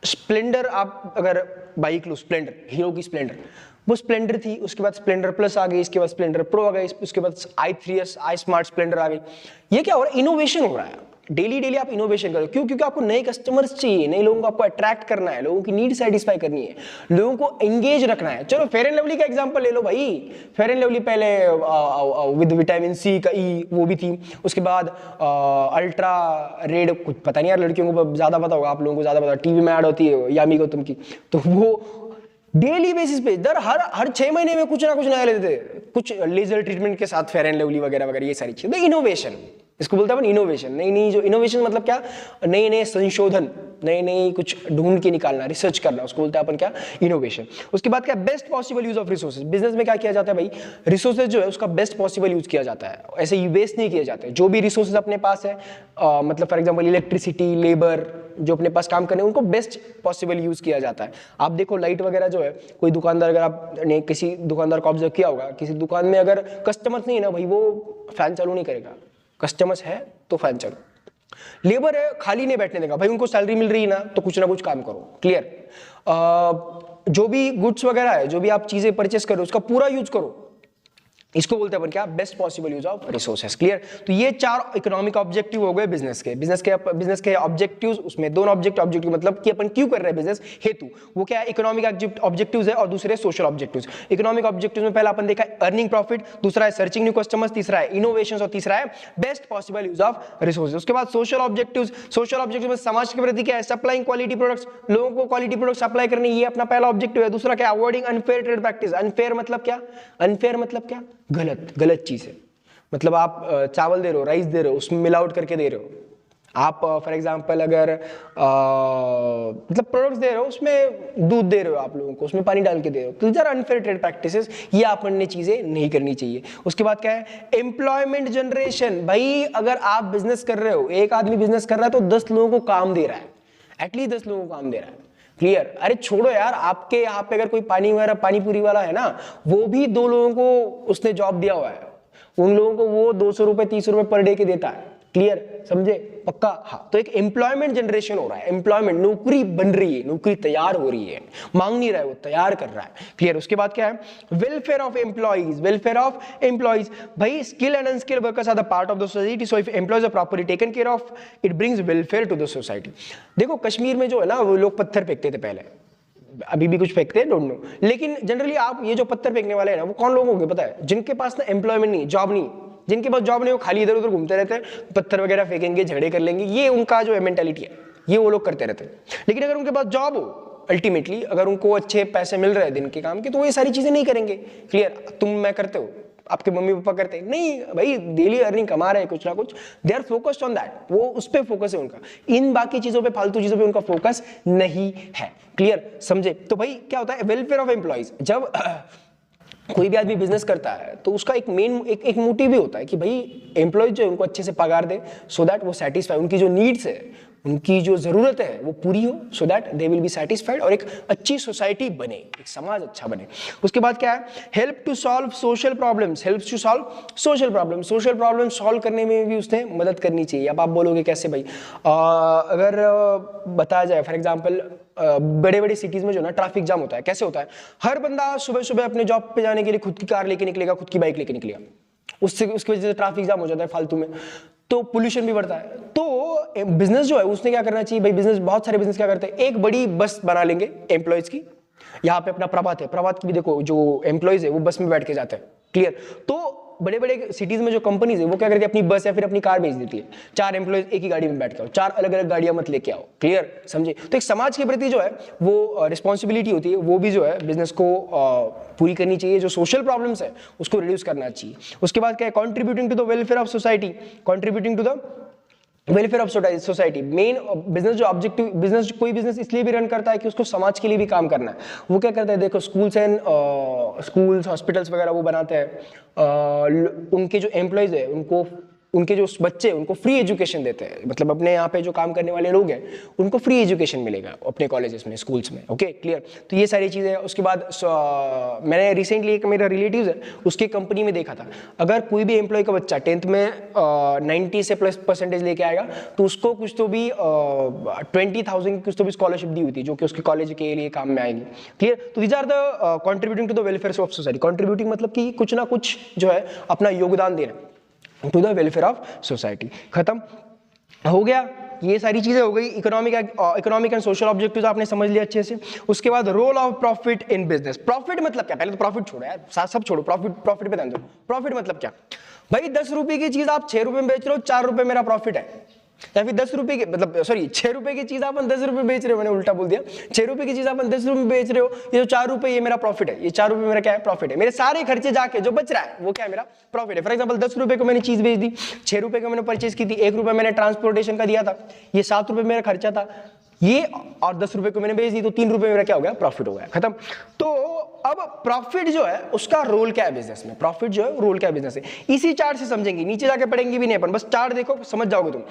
स्प्लेंडर, आप अगर बाइक लो, स्प्लेंडर, हीरो की स्प्लेंडर, वो स्प्लेंडर थी, उसके बाद स्प्लेंडर प्लस आ गई, इसके बाद स्प्लेंडर प्रो आ गई, उसके बाद i3s, आई स्मार्ट स्प्लेंडर आ गई। ये क्या हो रहा है, इनोवेशन हो रहा है। डेली डेली आप इनोवेशन करो, क्यों? क्योंकि आपको नए कस्टमर्स चाहिए, नए लोगों को आपको अट्रैक्ट करना है, लोगों की नीड सेटिस्फाई करनी है, लोगों को एंगेज रखना है। चलो फेयर एंड लवली का एग्जांपल ले लो भाई, फेयर एंड लवली पहले विद विटामिन सी का ई वो भी थी, उसके बाद अल्ट्रा रेड, कुछ पता नहीं यार, लड़कियों को ज्यादा पता होगा, आप लोगों को ज्यादा पता, टीवी में ऐड होती है यामी गौतम की, तो वो डेली बेसिस पे हर 6 महीने में कुछ ना कुछ नया लेते थे, कुछ लेजर ट्रीटमेंट के साथ फेयर एंड लवली वगैरह वगैरह, ये सारी चीजें इनोवेशन, इसको बोलते हैं इनोवेशन। नई नई जो इनोवेशन मतलब क्या, नए नए संशोधन, नए नए कुछ ढूंढ के निकालना, रिसर्च करना, उसको बोलते हैं अपन क्या, इनोवेशन। उसके बाद क्या, best possible use of resources. Business में क्या किया जाता है भाई, रिसोर्सेज जो है उसका बेस्ट पॉसिबल यूज किया जाता है, ऐसे वेस्ट नहीं किया जाता है। जो भी रिसोर्सेज अपने पास है, मतलब फॉर एग्जाम्पल इलेक्ट्रिसिटी, लेबर, जो अपने पास काम करने उनको बेस्ट पॉसिबल यूज किया जाता है। आप देखो लाइट वगैरह जो है, कोई दुकानदार, अगर आपने किसी दुकानदार को ऑब्जर्व किया होगा, किसी दुकान में अगर कस्टमर्स नहीं है ना भाई, वो फैन चालू नहीं करेगा, कस्टमर्स है तो फैन चालू, लेबर है खाली नहीं बैठने देगा भाई, उनको सैलरी मिल रही है ना तो कुछ ना कुछ काम करो। क्लियर? जो भी गुड्स वगैरह है, जो भी आप चीजें परचेस करो, उसका पूरा यूज करो, इसको बोलते हैं अपन क्या, best possible use of resources. Clear? तो ये 4 इकोनॉमिक ऑब्जेक्टिव हो गए बिजनेस के ऑब्जेक्टिव्स। उसमें दोनों ऑब्जेक्टिव मतलब कि अपन क्यों कर रहे हैं बिजनेस, हेतु, वो क्या है, इकोनॉमिक ऑब्जेक्टिव्स है, और दूसरे सोशल ऑब्जेक्टिव्स। इकोनॉमिक ऑब्जेक्टिव्स में पहला अपन देखा अर्निंग प्रॉफिट, दूसरा है सर्चिंग न्यू कस्टमर्स, तीसरा है इनोवेशन, और तीसरा है best possible use of resources. उसके बाद सोशल ऑब्जेक्टिव में समाज के प्रति क्या है, सप्लाइंग क्वालिटी प्रोडक्ट्स, लोगों को क्वालिटी प्रोडक्ट सप्लाई करनी, ये अपना पहला ऑब्जेक्टिव है। दूसरा क्या, avoiding unfair trade practice. Unfair मतलब क्या, अनफेयर मतलब क्या, गलत चीज है। मतलब आप चावल दे रहे हो, राइस दे रहे हो, उसमें मिलावट करके दे रहे हो। आप फॉर एग्जांपल अगर मतलब प्रोडक्ट्स दे रहे हो, उसमें दूध दे रहे हो आप लोगों को, उसमें पानी डाल के दे रहे हो, तो जरा अनफेयर ट्रेड प्रैक्टिसेस, ये अपन ने चीजें नहीं करनी चाहिए। उसके बाद क्या है, एम्प्लॉयमेंट जनरेशन। भाई अगर आप बिजनेस कर रहे हो, एक आदमी बिजनेस कर रहा है तो 10 लोगों को काम दे रहा है, एटलीस्ट 10 लोगों को काम दे रहा है। क्लियर? अरे छोड़ो यार, आपके यहाँ पे अगर कोई पानी पूरी वाला है ना, वो भी 2 लोगों को उसने जॉब दिया हुआ है, उन लोगों को वो 200 रुपए 300 रुपए पर डे के देता है। क्लियर? समझे? पक्का, हाँ। तो एक एम्प्लॉयमेंट जनरेशन हो रहा है, एम्प्लॉयमेंट, नौकरी बन रही है, नौकरी तैयार हो रही है, मांग नहीं रहा है वो, तैयार कर रहा है। क्लियर? उसके बाद क्या है? Welfare of employees, welfare of employees. भाई skill and unskill workers are the part of the society, so if employees are properly taken care of, it brings welfare to the society. देखो कश्मीर में जो है ना, वो लोग पत्थर फेंकते थे पहले, अभी भी कुछ फेंकते हैं, डोंट नो, लेकिन जनरली आप ये जो पत्थर फेंकने वाले हैं ना, वो कौन लोग होंगे पता है? जिनके पास ना एम्प्लॉयमेंट नहीं, जॉब नहीं, जिनके पास जॉब नहीं, वो खाली इधर उधर घूमते रहते हैं, पत्थर वगैरह फेंकेंगे, झगड़े कर लेंगे, ये उनका जो मेंटालिटी है, ये वो लोग करते रहते हैं। लेकिन अगर उनके पास जॉब हो, अल्टीमेटली अगर उनको अच्छे पैसे मिल रहे हैं दिन के काम के, तो वो ये सारी चीजें नहीं करेंगे। क्लियर? तुम मैं करते हो, आपके मम्मी पापा करते हैं नहीं भाई, डेली अर्निंग कमा रहे हैं कुछ ना कुछ, they are focused on that, वो उस पे फोकस है उनका, इन बाकी चीजों पे, फालतू चीजों पे उनका फोकस नहीं है। क्लियर? समझे? तो भाई क्या होता है? Welfare of employees. जब कोई भी आदमी बिजनेस करता है तो उसका एक मेन एक मोटिव भी होता है कि भाई एम्प्लॉय जो है उनको अच्छे से पगार दे, सो दैट वो सेटिस्फाई, उनकी जो नीड्स है, उनकी जो जरूरत है वो पूरी हो, so that they will be satisfied, और एक अच्छी सोसाइटी बने, एक समाज अच्छा बने। उसके बाद क्या है? Help to solve social problems, helps to solve social problem, social problem solve करने में भी उसने मदद करनी चाहिए। अब आप बोलोगे कैसे भाई? अगर बताया जाए फॉर एग्जाम्पल, बड़े बड़े सिटीज में जो ना ट्रैफिक जाम होता है, कैसे होता है? हर बंदा सुबह सुबह अपने जॉब पे जाने के लिए खुद की कार लेके निकलेगा, खुद की बाइक लेके निकलेगा, उसकी वजह से ट्रैफिक जाम हो जाता है फालतू में, तो पोल्यूशन भी बढ़ता है। तो बिजनेस जो है उसने क्या करना चाहिए भाई? बिजनेस, बहुत सारे बिजनेस क्या करते हैं, एक बड़ी बस बना लेंगे एम्प्लॉयज की। यहाँ पे अपना प्रभात है, प्रभात की भी देखो जो एम्प्लॉयज है वो बस में बैठ के जाते हैं। क्लियर? तो बड़े बड़े सिटीज में जो कंपनीज है वो क्या करती है? अपनी बस या फिर अपनी कार भेज देती है, 4 एम्प्लॉयज एक ही गाड़ी में बैठ के आओ, 4 अलग अलग गाड़ियां मत लेके आओ। क्लियर? समझे? तो एक समाज के प्रति जो है वो रिस्पॉन्सिबिलिटी होती है, वो भी जो है बिजनेस को पूरी करनी चाहिए, जो सोशल प्रॉब्लम्स है उसको रिड्यूस करना चाहिए। उसके बाद क्या है? Contributing to the welfare of society, contributing to the welfare of society. Main business जो ऑब्जेक्टिव, बिजनेस कोई बिजनेस इसलिए भी रन करता है कि उसको समाज के लिए भी काम करना है। वो क्या करता है? देखो स्कूल्स हॉस्पिटल्स वगैरह वो बनाते हैं, उनके जो एम्प्लॉयज है उनको, उनके जो बच्चे उनको फ्री एजुकेशन देते हैं, मतलब अपने यहाँ पे जो काम करने वाले लोग हैं उनको फ्री एजुकेशन मिलेगा अपने कॉलेजेस में, स्कूल्स में। ओके? क्लियर? तो ये सारी चीज़ें। उसके बाद मैंने रिसेंटली एक मेरा रिलेटिव है उसकी कंपनी में देखा था, अगर कोई भी एम्प्लॉय का बच्चा 10th में 90 से प्लस परसेंटेज लेके आएगा तो उसको कुछ तो भी 20,000 कुछ तो भी स्कॉलरशिप दी हुई थी, जो कि उसके कॉलेज के लिए काम में आएगी। क्लियर? तो these are the contributing to the welfare of society. Contributing मतलब कि कुछ ना कुछ जो है अपना योगदान दे रहे हैं to the welfare of society. खत्म हो गया? ये सारी चीजें हो गई। इकोनॉमिक एंड सोशल ऑब्जेक्टिव्स आपने समझ लिया अच्छे से। उसके बाद role of profit in business. Profit मतलब क्या? पहले तो प्रॉफिट छोड़ो यार, सब छोड़ो, प्रॉफिट पे ध्यान दो। प्रॉफिट मतलब क्या भाई? 10 रुपए की चीज आप 6 रुपए में बेच रहे हो, 4 रुपए मेरा प्रॉफिट है। या फिर 10 रुपए की, मतलब सॉरी 6 रुपए की चीज आप 10 रुपए बेच रहे हो, मैंने उल्टा बोल दिया। 6 रुपए की चीज आप 10 रुपए में बेच रहे हो, ये जो 4 रुपए ये मेरा प्रॉफिट है, ये 4 रुपए मेरा क्या है? प्रॉफिट है। मेरे सारे खर्चे जाके जो बच रहा है वो क्या है? मेरा प्रॉफिट है। फॉर एग्जाम्पल 10 रुपए को मैंने चीज बेच दी, 6 रुपए को मैंने परचेज की थी, 1 रुपए मैंने ट्रांसपोर्टेशन का दिया था, ये 7 रुपए मेरा खर्चा था ये, और 10 रुपए को मैंने बेच दी तो 3 रुपए मेरा क्या हो गया? प्रॉफिट हो गया। खत्म। तो अब प्रॉफिट जो है उसका रोल क्या है बिजनेस में? प्रॉफिट जो है रोल क्या है बिजनेस में? इसी चार्ट से समझेंगे, नीचे जाके पढ़ेंगे भी नहीं अपन, बस चार्ट देखो समझ जाओगे तुम।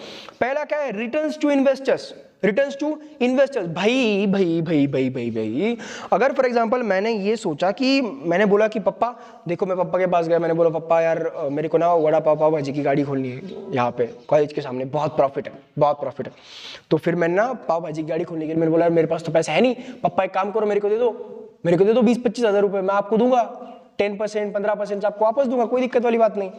पहला क्या है? Returns to investors. Returns to investors. भाई भाई भाई भाई भाई भाई अगर फॉर एग्जांपल मैंने ये सोचा कि मैंने बोला कि पप्पा देखो, मैं पप्पा के पास गया, मैंने बोला पप्पा यार मेरे को ना वड़ा पाव भाजी की गाड़ी खोलनी है यहाँ पे कॉलेज के सामने, बहुत प्रॉफिट है, बहुत प्रॉफिट है। तो फिर मैंने ना पाव भाजी की गाड़ी खोलने के लिए मैंने बोला मेरे पास तो पैसा है नहीं, पप्पा एक काम करो मेरे को दे दो 20-25 हज़ार रुपए, मैं आपको दूंगा 10% 15% आपको वापस दूंगा, कोई दिक्कत वाली बात नहीं।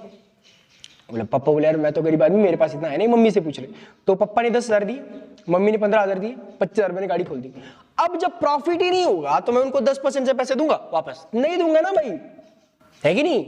बोला पप्पा बोले यार मैं तो गरीब आदमी, मेरे पास इतना है नहीं, मम्मी से पूछ ले। तो पप्पा ने 10,000 दिए, मम्मी ने 15,000 दिए, 25,000 मैंने गाड़ी खोल दी। अब जब प्रॉफिट ही नहीं होगा तो मैं उनको 10% से पैसे दूंगा वापस? नहीं दूंगा ना भाई, है कि नहीं?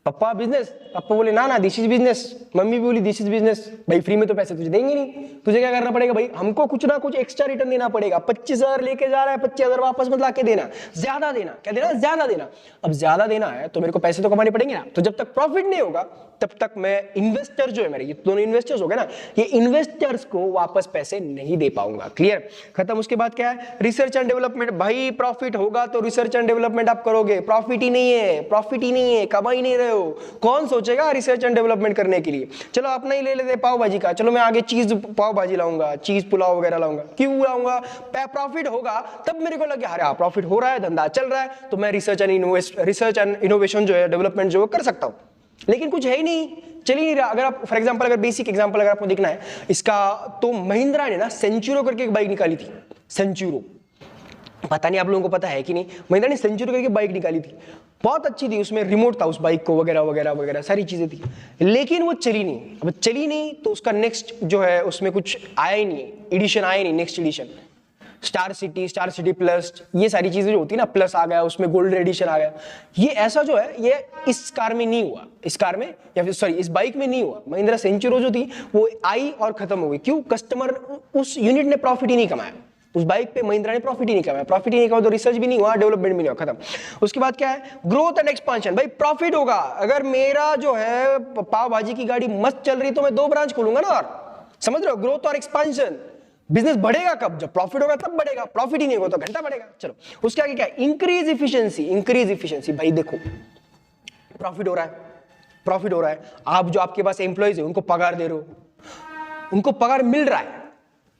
पप्पा बिजनेस, पप्पा बोले ना ना दिस इज बिजनेस, मम्मी भी बोली दिस इज बिजनेस। भाई फ्री में तो पैसे तुझे देंगे नहीं, तुझे क्या करना पड़ेगा भाई? हमको कुछ ना कुछ एक्स्ट्रा रिटर्न देना पड़ेगा। 25,000 लेके जा रहा है, 25,000 वापस मत लाके देना, ज्यादा देना। क्या देना? ज्यादा देना। अब ज्यादा देना है तो मेरे को पैसे तो कमाने पड़ेंगे ना। तो जब तक प्रॉफिट नहीं होगा तब तक मैं इन्वेस्टर जो है मेरे, ये दोनों इन्वेस्टर्स हो गए ना, ये इन्वेस्टर्स को वापस पैसे नहीं दे पाऊंगा। क्लियर? खत्म। उसके बाद क्या है? Research and development. भाई प्रॉफिट होगा तो रिसर्च एंड डेवलपमेंट आप करोगे, प्रॉफिट ही नहीं है, प्रॉफिट ही नहीं है, कमा ही नहीं रहे हो, कौन सोचेगा रिसर्च एंड डेवलपमेंट करने के लिए? चलो अपना ही ले लेते पाव भाजी का, चलो मैं आगे चीज पाव भाजी लाऊंगा, चीज पुलाव वगैरह लाऊंगा। क्यों लाऊंगा? प्रॉफिट होगा तब मेरे को लगे अरे हाँ प्रॉफिट हो रहा है, धंधा चल रहा है, तो मैं रिसर्च एंड इनोवेशन जो है, डेवलपमेंट जो है कर सकता हूँ। लेकिन कुछ है ही नहीं, चल ही नहीं रहा। अगर आप फॉर एग्जांपल, अगर बेसिक एग्जांपल अगर आपको देखना है इसका, तो महिंद्रा ने ना सेंचुरो करके एक बाइक निकाली थी, सेंचुरो, पता नहीं आप लोगों को पता है कि नहीं, महिंद्रा ने सेंचुरो करके बाइक निकाली थी, बहुत अच्छी थी, उसमें रिमोट था उस बाइक को वगैरह वगैरह वगैरह सारी चीजें थी, लेकिन वो चली नहीं। अब चली नहीं तो उसका नेक्स्ट जो है उसमें कुछ आया ही नहीं, एडिशन आया नहीं, next edition star city plus, ये सारी चीजें जो होती है ना, प्लस आ गया, उसमें गोल्डन एडिशन आ गया, ये ऐसा जो है ये इस कार में नहीं हुआ, इस कार में या फिर सॉरी इस बाइक में नहीं हुआ। महिंद्रा सेंचुरो जो थी वो आई और खत्म हो गई। क्यों? कस्टमर, उस यूनिट ने प्रॉफिट ही नहीं कमाया, उस बाइक पे महिंद्रा ने प्रॉफिट ही नहीं कमाया, प्रॉफिट ही नहीं कमाया तो रिसर्च भी नहीं हुआ, डेवलपमेंट भी नहीं हुआ, खत्म। उसके बाद क्या है? Growth and expansion. भाई प्रॉफिट होगा, अगर मेरा जो है पाव भाजी की गाड़ी मस्त चल रही तो मैं 2 ब्रांच खोलूंगा ना, और समझ रहे हो, ग्रोथ और एक्सपांशन। बिजनेस बढ़ेगा कब? जब प्रॉफिट होगा तब बढ़ेगा, प्रॉफिट ही नहीं होगा तो घंटा बढ़ेगा। चलो उसके आगे क्या है? Increase efficiency. इंक्रीज इफिशिएंसी, भाई देखो प्रॉफिट हो रहा है, प्रॉफिट हो रहा है, आप जो आपके पास एम्प्लॉइज है उनको पगार दे रहे हो, उनको पगार मिल रहा है,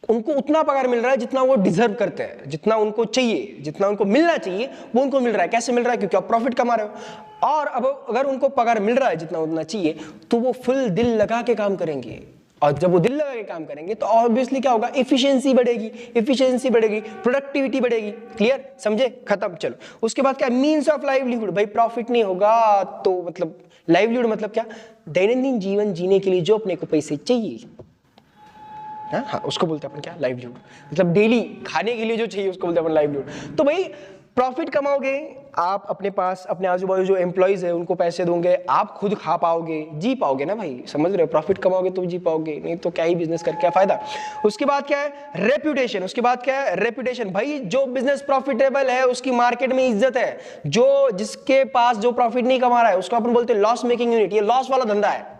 उनको उतना पगार मिल रहा है जितना वो डिजर्व करते हैं, जितना उनको चाहिए, जितना उनको मिलना चाहिए वो उनको मिल रहा है। कैसे मिल रहा है? क्योंकि आप प्रॉफिट कमा रहे हो। और अब अगर उनको पगार मिल रहा है जितना उतना चाहिए तो वो फुल दिल लगा के काम करेंगे, और जब वो दिल लगा के काम करेंगे तो ऑब्वियसली क्या होगा? एफिशिएंसी बढ़ेगी, एफिशिएंसी बढ़ेगी, प्रोडक्टिविटी बढ़ेगी। क्लियर? समझे? खत्म। चलो उसके बाद क्या? Means of livelihood. भाई प्रॉफिट नहीं होगा तो मतलब लाइवलीहुड मतलब क्या? दैनंदिन जीवन जीने के लिए जो अपने को पैसे चाहिए, हाँ उसको बोलते हैं अपन क्या? लाइवलीहुड। मतलब डेली खाने के लिए जो चाहिए उसको बोलते हैं अपन लाइवलीहुड। तो भाई प्रॉफिट कमाओगे, आप अपने पास अपने आजू बाजू जो एम्प्लॉइज है उनको पैसे दोगे, आप खुद खा पाओगे, जी पाओगे ना भाई, समझ रहे हो? प्रॉफिट कमाओगे तो जी पाओगे, नहीं तो क्या ही बिजनेस करके क्या फायदा। उसके बाद क्या है? रेप्यूटेशन। उसके बाद क्या है? रेप्यूटेशन। भाई जो बिजनेस प्रॉफिटेबल है उसकी मार्केट में इज्जत है, जो जिसके पास जो प्रॉफिट नहीं कमा रहा है उसको अपन बोलते हैं लॉस मेकिंग यूनिट, ये लॉस वाला धंधा है,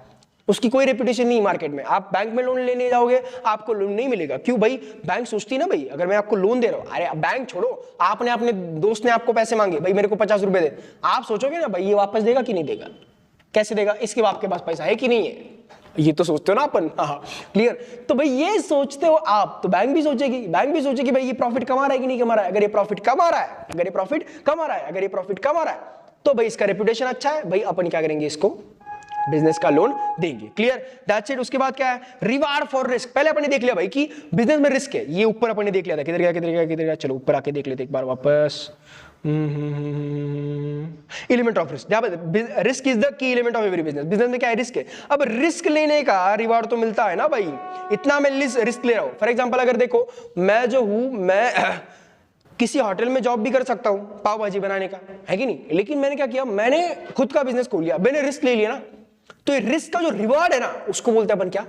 उसकी कोई रेपुटेशन नहीं मार्केट में। आप बैंक में लोन लेने जाओगे आपको लोन नहीं मिलेगा। क्यों भाई? बैंक सोचती ना भाई अगर मैं आपको लोन दे रहा हूं, अरे बैंक छोड़ो, आपने अपने दोस्त ने आपको पैसे मांगे, भाई मेरे को 50 रुपए दे, आप सोचोगे ना भाई ये वापस देगा कि नहीं देगा, कैसे देगा, इसके बाप के पास पैसा है कि नहीं है, ये तो सोचते हो ना अपन। हाँ क्लियर? तो भाई ये सोचते हो आप, तो बैंक भी सोचेगी, बैंक भी सोचेगी भाई ये प्रॉफिट कमा रहा है कि नहीं कमा रहा है। अगर ये प्रॉफिट कमा रहा है, अगर ये प्रॉफिट कमा रहा है, अगर ये प्रॉफिट कमा रहा है तो भाई इसका रेपुटेशन अच्छा है, भाई अपन क्या करेंगे? इसको बिजनेस का लोन देंगे। क्लियर? That's it. उसके बाद क्या है? Reward for risk. पहले अपन ने देख लिया भाई कि बिजनेस में रिस्क है, ये ऊपर अपन ने देख लिया था, किधर गया किधर गया किधर गया, चलो ऊपर आके देख लेते एक बार वापस। Element of risk. Risk is the key element of every business. Business में क्या है? रिस्क है। अब रिस्क लेने का रिवार्ड तो मिलता है ना भाई, इतना मैं रिस्क ले रहा हूं। फॉर एग्जाम्पल अगर देखो मैं जो हूं, मैं किसी होटल में जॉब भी कर सकता हूं पाव भाजी बनाने का, है कि नहीं, लेकिन मैंने क्या किया? मैंने खुद का बिजनेस खोल लिया, मैंने रिस्क ले लिया ना, तो ये रिस्क का जो रिवार्ड है ना उसको बोलते हैं अपन क्या?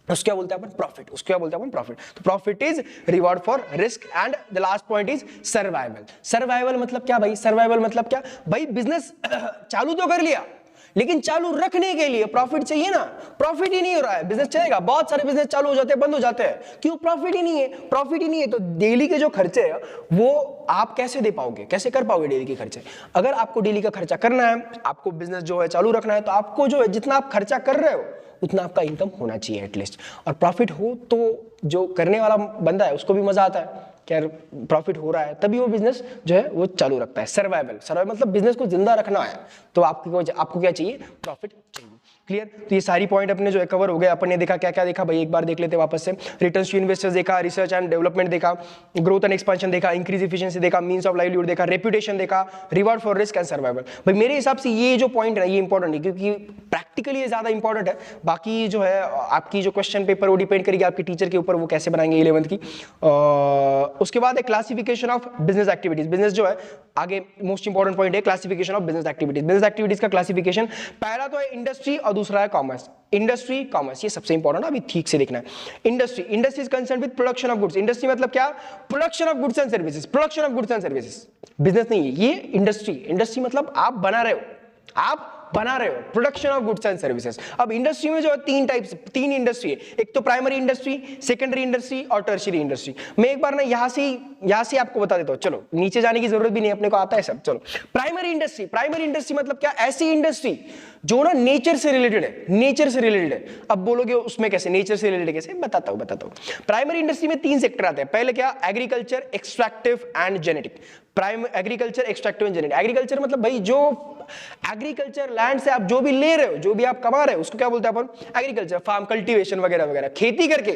उसको क्या बोलते हैं अपन? प्रॉफिट। उसको क्या बोलते हैं अपन? प्रॉफिट। तो profit is reward for risk. And the last point is survival. Survival मतलब क्या भाई? सर्वाइवल मतलब क्या भाई? बिजनेस चालू तो कर लिया लेकिन चालू रखने के लिए प्रॉफिट चाहिए ना, प्रॉफिट ही नहीं हो रहा है, बिजनेस चलेगा? बहुत सारे बिजनेस चालू हो जाते हैं, बंद हो जाते हैं, क्यों? प्रॉफिट ही नहीं है, प्रॉफिट ही नहीं है। तो डेली के जो खर्चे हैं वो आप कैसे दे पाओगे, कैसे कर पाओगे डेली के खर्चे? अगर आपको डेली का खर्चा करना है, आपको बिजनेस जो है चालू रखना है, तो आपको जो है जितना आप खर्चा कर रहे हो उतना आपका इनकम होना चाहिए एटलीस्ट। और प्रॉफिट हो तो जो करने वाला बंदा है उसको भी मजा आता है कि यार प्रॉफिट हो रहा है, तभी वो बिजनेस जो है वो चालू रखता है। सर्वाइवल। सर्वाइवल मतलब बिजनेस को जिंदा रखना है, तो आपको क्या चाहिए? प्रॉफिट चाहिए। क्लियर? तो ये सारी पॉइंट अपने जो है कवर हो गए। अपन ने देखा क्या क्या देखा भाई, एक बार देख लेते हैं वापस से। रिटर्न्स टू इन्वेस्टर्स देखा, रिसर्च एंड डेवलपमेंट देखा, ग्रोथ एंड एक्सपेंशन देखा, इंक्रीज एफिशिएंसी देखा, मींस ऑफ लाइवलीहुड देखा, रेपुटेशन देखा, reward for risk and survival. भाई मेरे हिसाब से ये जो पॉइंट है ये इंपॉर्टेंट है, क्योंकि प्रैक्टिकली ये ज्यादा इंपॉर्टेंट है। बाकी जो है आपकी जो क्वेश्चन पेपर वो डिपेंड करेगी आपके टीचर के ऊपर, वो कैसे बनाएंगे 11th की। उसके बाद है classification of business activities. Business जो है आगे मोस्ट इंपॉर्टेंट पॉइंट है classification of business activities. Business activities का क्लासिफिकेशन, पहला तो है इंडस्ट्री और दूसरा है कॉमर्स। इंडस्ट्री, कॉमर्स, ये सबसे इंपॉर्टेंट है, अभी ठीक से देखना है। Industry, industry is concern with production of goods. Industry मतलब क्या? Production of goods and services, production of goods and services. Business नहीं है ये, इंडस्ट्री। इंडस्ट्री मतलब आप बना रहे हो, आप बना रहे हो, production of goods and services. अब इंडस्ट्री में जो है तीन इंडस्ट्री है, एक तो प्राइमरी इंडस्ट्री, सेकेंडरी इंडस्ट्री और टर्शियरी इंडस्ट्री। मैं एक बार ना यहां से आपको बता देता हूं, चलो नीचे जाने की जरूरत भी नहीं, अपने को आता है सब। चलो प्राइमरी इंडस्ट्री। प्राइमरी इंडस्ट्री मतलब क्या? ऐसी इंडस्ट्री जो ना नेचर से रिलेटेड है, नेचर से रिलेटेड है। अब बोलोगे उसमें कैसे नेचर से रिलेटेड कैसे? बताता हूं। प्राइमरी इंडस्ट्री में 3 सेक्टर आते हैं। पहले क्या? Agriculture, extractive and genetic. Prime agriculture, extractive and genetic. Agriculture मतलब भाई जो एग्रीकल्चर लैंड से आप जो भी ले रहे हो, जो भी आप कमा रहे हो, उसको क्या बोलते हैं अपन? एग्रीकल्चर। फार्म कल्टीवेशन वगैरह वगैरह, खेती करके,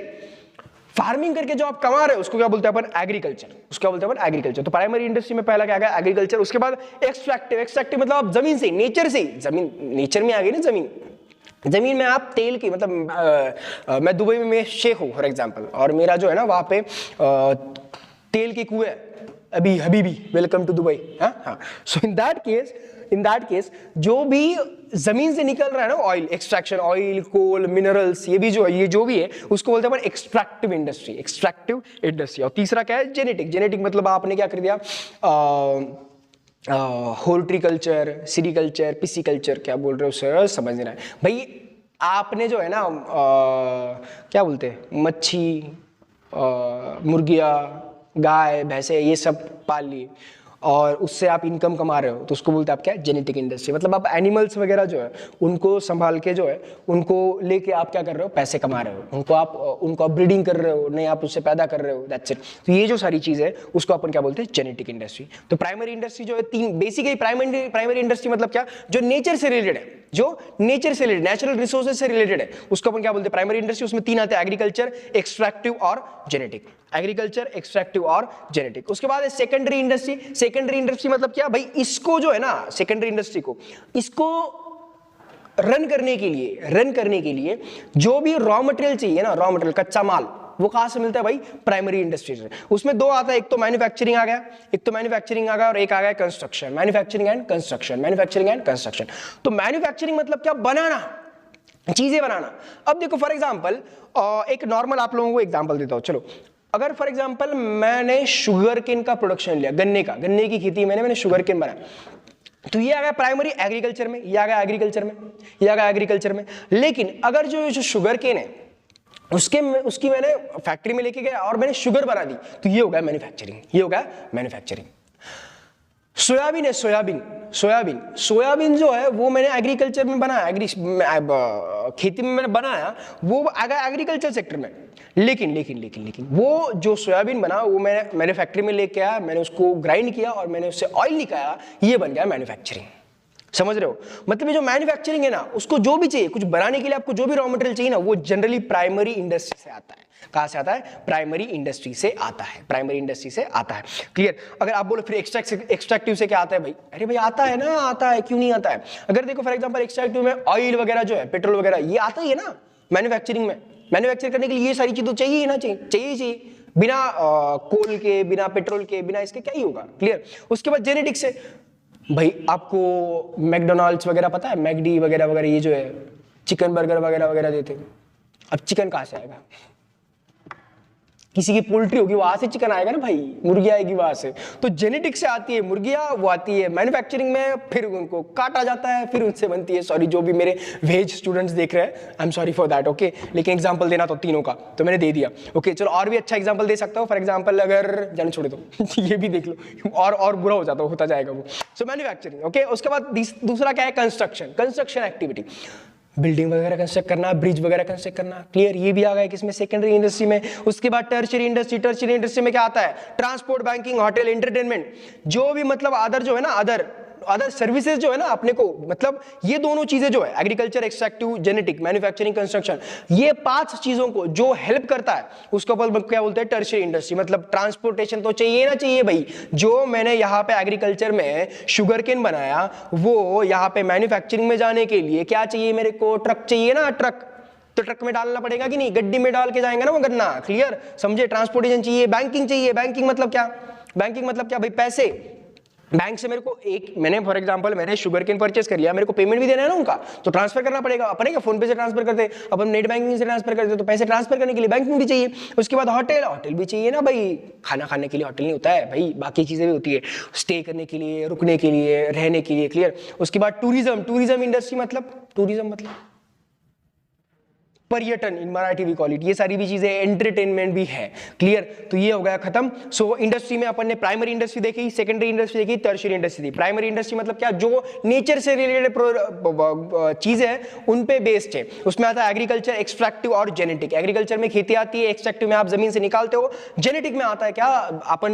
फार्मिंग करके जो आप कमा रहे हो उसको क्या बोलते हैं अपन? एग्रीकल्चर। उसको क्या बोलते हैं अपन? एग्रीकल्चर। तो प्राइमरी इंडस्ट्री में पहला क्या आ गया? एग्रीकल्चर। उसके बाद एक्सट्रैक्टिव। एक्सट्रैक्टिव मतलब आप जमीन से, नेचर से, जमीन नेचर में आ गई ना जमीन। जमीन में आप तेल की, मतलब मैं दुबई में मैं शेख हूँ फॉर एग्जांपल, और मेरा जो है ना वहाँ पे तेल के कुएं, अभी हबीबी वेलकम टू दुबई। हाँ, सो इन दैट केस जो भी जमीन से निकल रहा है ना ऑयल, एक्सट्रैक्शन, ऑयल, कोल, मिनरल्स, ये जो भी है उसको बोलते हैं एक्सट्रैक्टिव इंडस्ट्री। Extractive industry. और तीसरा क्या है? जेनेटिक। जेनेटिक मतलब आपने क्या कर दिया? होर्टिकल्चर, सिरीकल्चर, पिसीकल्चर, क्या बोल रहे हो सर, समझ नहीं रहा है भाई। आपने जो है ना क्या बोलते हैं, मच्छी, मुर्गियाँ, गाय, भैंसे, ये सब पाल लिए और उससे आप इनकम कमा रहे हो, तो उसको बोलते हैं आप क्या? Genetic industry. मतलब आप एनिमल्स वगैरह जो है उनको संभाल के जो है उनको लेके आप क्या कर रहे हो? पैसे कमा रहे हो। उनको आप ब्रीडिंग कर रहे हो, नहीं आप उससे पैदा कर रहे हो, दैट्स इट। तो ये जो सारी चीज़ है उसको अपन क्या बोलते हैं? Genetic industry. तो प्राइमरी इंडस्ट्री जो है तीन बेसिकली, प्राइमरी इंडस्ट्री मतलब क्या? जो नेचर से रिलेटेड है, जो नेचर से रिलेटेड, नेचुरल रिसोर्सेज से रिलेटेड है, उसको अपन क्या बोलते हैं? Primary industry. उसमें तीन आते हैं, एग्रीकल्चर, एक्सट्रैक्टिव और जेनेटिक। एग्रीकल्चर, एक्सट्रैक्टिव और जेनेटिक। उसके बाद है सेकेंडरी इंडस्ट्री। सेकेंडरी इंडस्ट्री मतलब क्या भाई? इसको जो है ना, सेकेंडरी इंडस्ट्री को, इसको रन करने के लिए जो भी रॉ मटेरियल चाहिए ना, रॉ मटेरियल, कच्चा माल, वो कहां से मिलता है भाई? प्राइमरी इंडस्ट्री से। उसमें दो आता है, एक तो मैन्युफैक्चरिंग आ गया, और एक आ गया कंस्ट्रक्शन। Manufacturing and construction. तो मैन्युफैक्चरिंग मतलब क्या? बनाना, चीजें बनाना। अब देखो फॉर एग्जांपल, एक नॉर्मल आप लोगों को एग्जांपल देता हूं, चलो। अगर फॉर एग्जांपल मैंने शुगर केन का प्रोडक्शन लिया, गन्ने की खेती मैंने शुगर केन बनाया, तो ये आ गया प्राइमरी एग्रीकल्चर में, ये आ गया एग्रीकल्चर में। लेकिन अगर जो शुगर केन है उसकी मैंने फैक्ट्री में लेके गया और मैंने शुगर बना दी, तो ये हो गया मैन्युफैक्चरिंग। सोयाबीन है, सोयाबीन जो है वो मैंने एग्रीकल्चर में बनाया, खेती में मैंने बनाया, वो आ गया एग्रीकल्चर सेक्टर में। लेकिन वो जो सोयाबीन बना वो मैंने फैक्ट्री में लेके आया, मैंने उसको ग्राइंड किया और मैंने उससे ऑयल निकाला, ये बन गया मैन्युफैक्चरिंग। समझ रहे हो? मतलब ये जो मैन्युफैक्चरिंग है ना, उसको जो भी चाहिए, कुछ बनाने के लिए आपको जो भी रॉ मटेरियल चाहिए ना, वो जनरली प्राइमरी इंडस्ट्री से आता है। कहां से आता है? प्राइमरी इंडस्ट्री से आता है। क्लियर? अगर आप बोलो फिर एक्सट्रैक्टिव से क्या आता है भाई? अरे भाई आता है ना, आता है, क्यों नहीं आता है? अगर देखो फॉर एग्जांपल एक्सट्रैक्टिव में ऑयल वगैरह जो है, पेट्रोल वगैरह, ये आता ही है ना मैन्युफैक्चरिंग में। मैन्युफैक्चर करने के लिए ये सारी चीज तो चाहिए ही ना, चाहिए। बिना कोल के, बिना पेट्रोल के, बिना इसके क्या ही होगा? क्लियर? उसके बाद जेनेटिक्स से भाई, आपको मैकडोनाल्ड्स वगैरह पता है, मैकडी वगैरह ये जो है चिकन बर्गर वगैरह देते हैं। अब चिकन कहां से आएगा? किसी की पोल्ट्री होगी, वहां से चिकन आएगा ना भाई, मुर्गी आएगी वहां से। तो जेनेटिक से आती है मुर्गियां, वो आती है मैन्युफैक्चरिंग में, फिर उनको काटा जाता है, फिर उनसे बनती है। सॉरी जो भी मेरे वेज स्टूडेंट्स देख रहे हैं, I am sorry for that, okay. लेकिन एग्जांपल देना तो तीनों का तो मैंने दे दिया, ओके। चलो और भी अच्छा एग्जांपल दे सकता हूँ। फॉर एग्जांपल अगर जाने छोड़ दो ये भी देख लो, और बुरा हो जाता, होता जाएगा वो। सो मैन्युफैक्चरिंग, ओके। उसके बाद दूसरा क्या है? कंस्ट्रक्शन एक्टिविटी, बिल्डिंग वगैरह कंस्ट्रक्ट करना, ब्रिज वगैरह कंस्ट्रक्ट करना। क्लियर? ये भी आ गया किसमें? सेकेंडरी इंडस्ट्री में। उसके बाद टर्शियरी इंडस्ट्री में क्या आता है? ट्रांसपोर्ट, बैंकिंग, होटल, एंटरटेनमेंट, जो भी मतलब अदर जो है ना, अदर सर्विसेज जो है ना अपने को, मतलब ये दोनों चीजें जो है, agriculture, extractive, genetic, manufacturing, construction, ये 5 चीजों को जो हेल्प करता है उसको क्या बोलते हैं? Tertiary industry. मतलब ट्रांसपोर्टेशन तो चाहिए ना, चाहिए भाई। जो मैंने यहाँ पे एग्रीकल्चर में शुगर केन बनाया, वो यहाँ पे मैन्युफैक्चरिंग में जाने के लिए क्या चाहिए मेरे को? ट्रक चाहिए ना, ट्रक। तो ट्रक में डालना पड़ेगा कि नहीं? गड्डी में डाल के जाएंगे ना वो गन्ना। क्लियर? समझे? ट्रांसपोर्टेशन चाहिए, बैंकिंग चाहिए। बैंकिंग मतलब क्या भाई? पैसे। बैंक से मेरे को मैंने फॉर एग्जांपल मैंने शुगर केन परचेस कर लिया, मेरे को पेमेंट भी देना है ना उनका, तो ट्रांसफर करना पड़ेगा। अपने क्या फोन पे से ट्रांसफर करते, अब हम नेट बैंकिंग से ट्रांसफर करते, तो पैसे ट्रांसफर करने के लिए बैंकिंग भी चाहिए। उसके बाद होटल भी चाहिए ना भाई, खाना खाने के लिए होटल नहीं होता है भाई, बाकी चीजें भी होती है, स्टे करने के लिए, रुकने के लिए, रहने के लिए। क्लियर? उसके बाद टूरिज्म इंडस्ट्री मतलब पर्यटन इन मराठी वी कॉल इट, ये सारी भी चीजें, एंटरटेनमेंट भी है। क्लियर, तो ये हो गया खत्म। सो इंडस्ट्री में अपन ने प्राइमरी इंडस्ट्री देखी, सेकेंडरी इंडस्ट्री देखी, टर्शियरी इंडस्ट्री देखी। प्राइमरी इंडस्ट्री मतलब क्या, जो नेचर से रिलेटेड चीजें हैं उन पे बेस्ड है। उसमें आता है एग्रीकल्चर, एक्सट्रैक्टिव और जेनेटिक। एग्रीकल्चर में खेती आती है, एक्सट्रैक्टिव में आप जमीन से निकालते हो, जेनेटिक में आता है क्या, अपन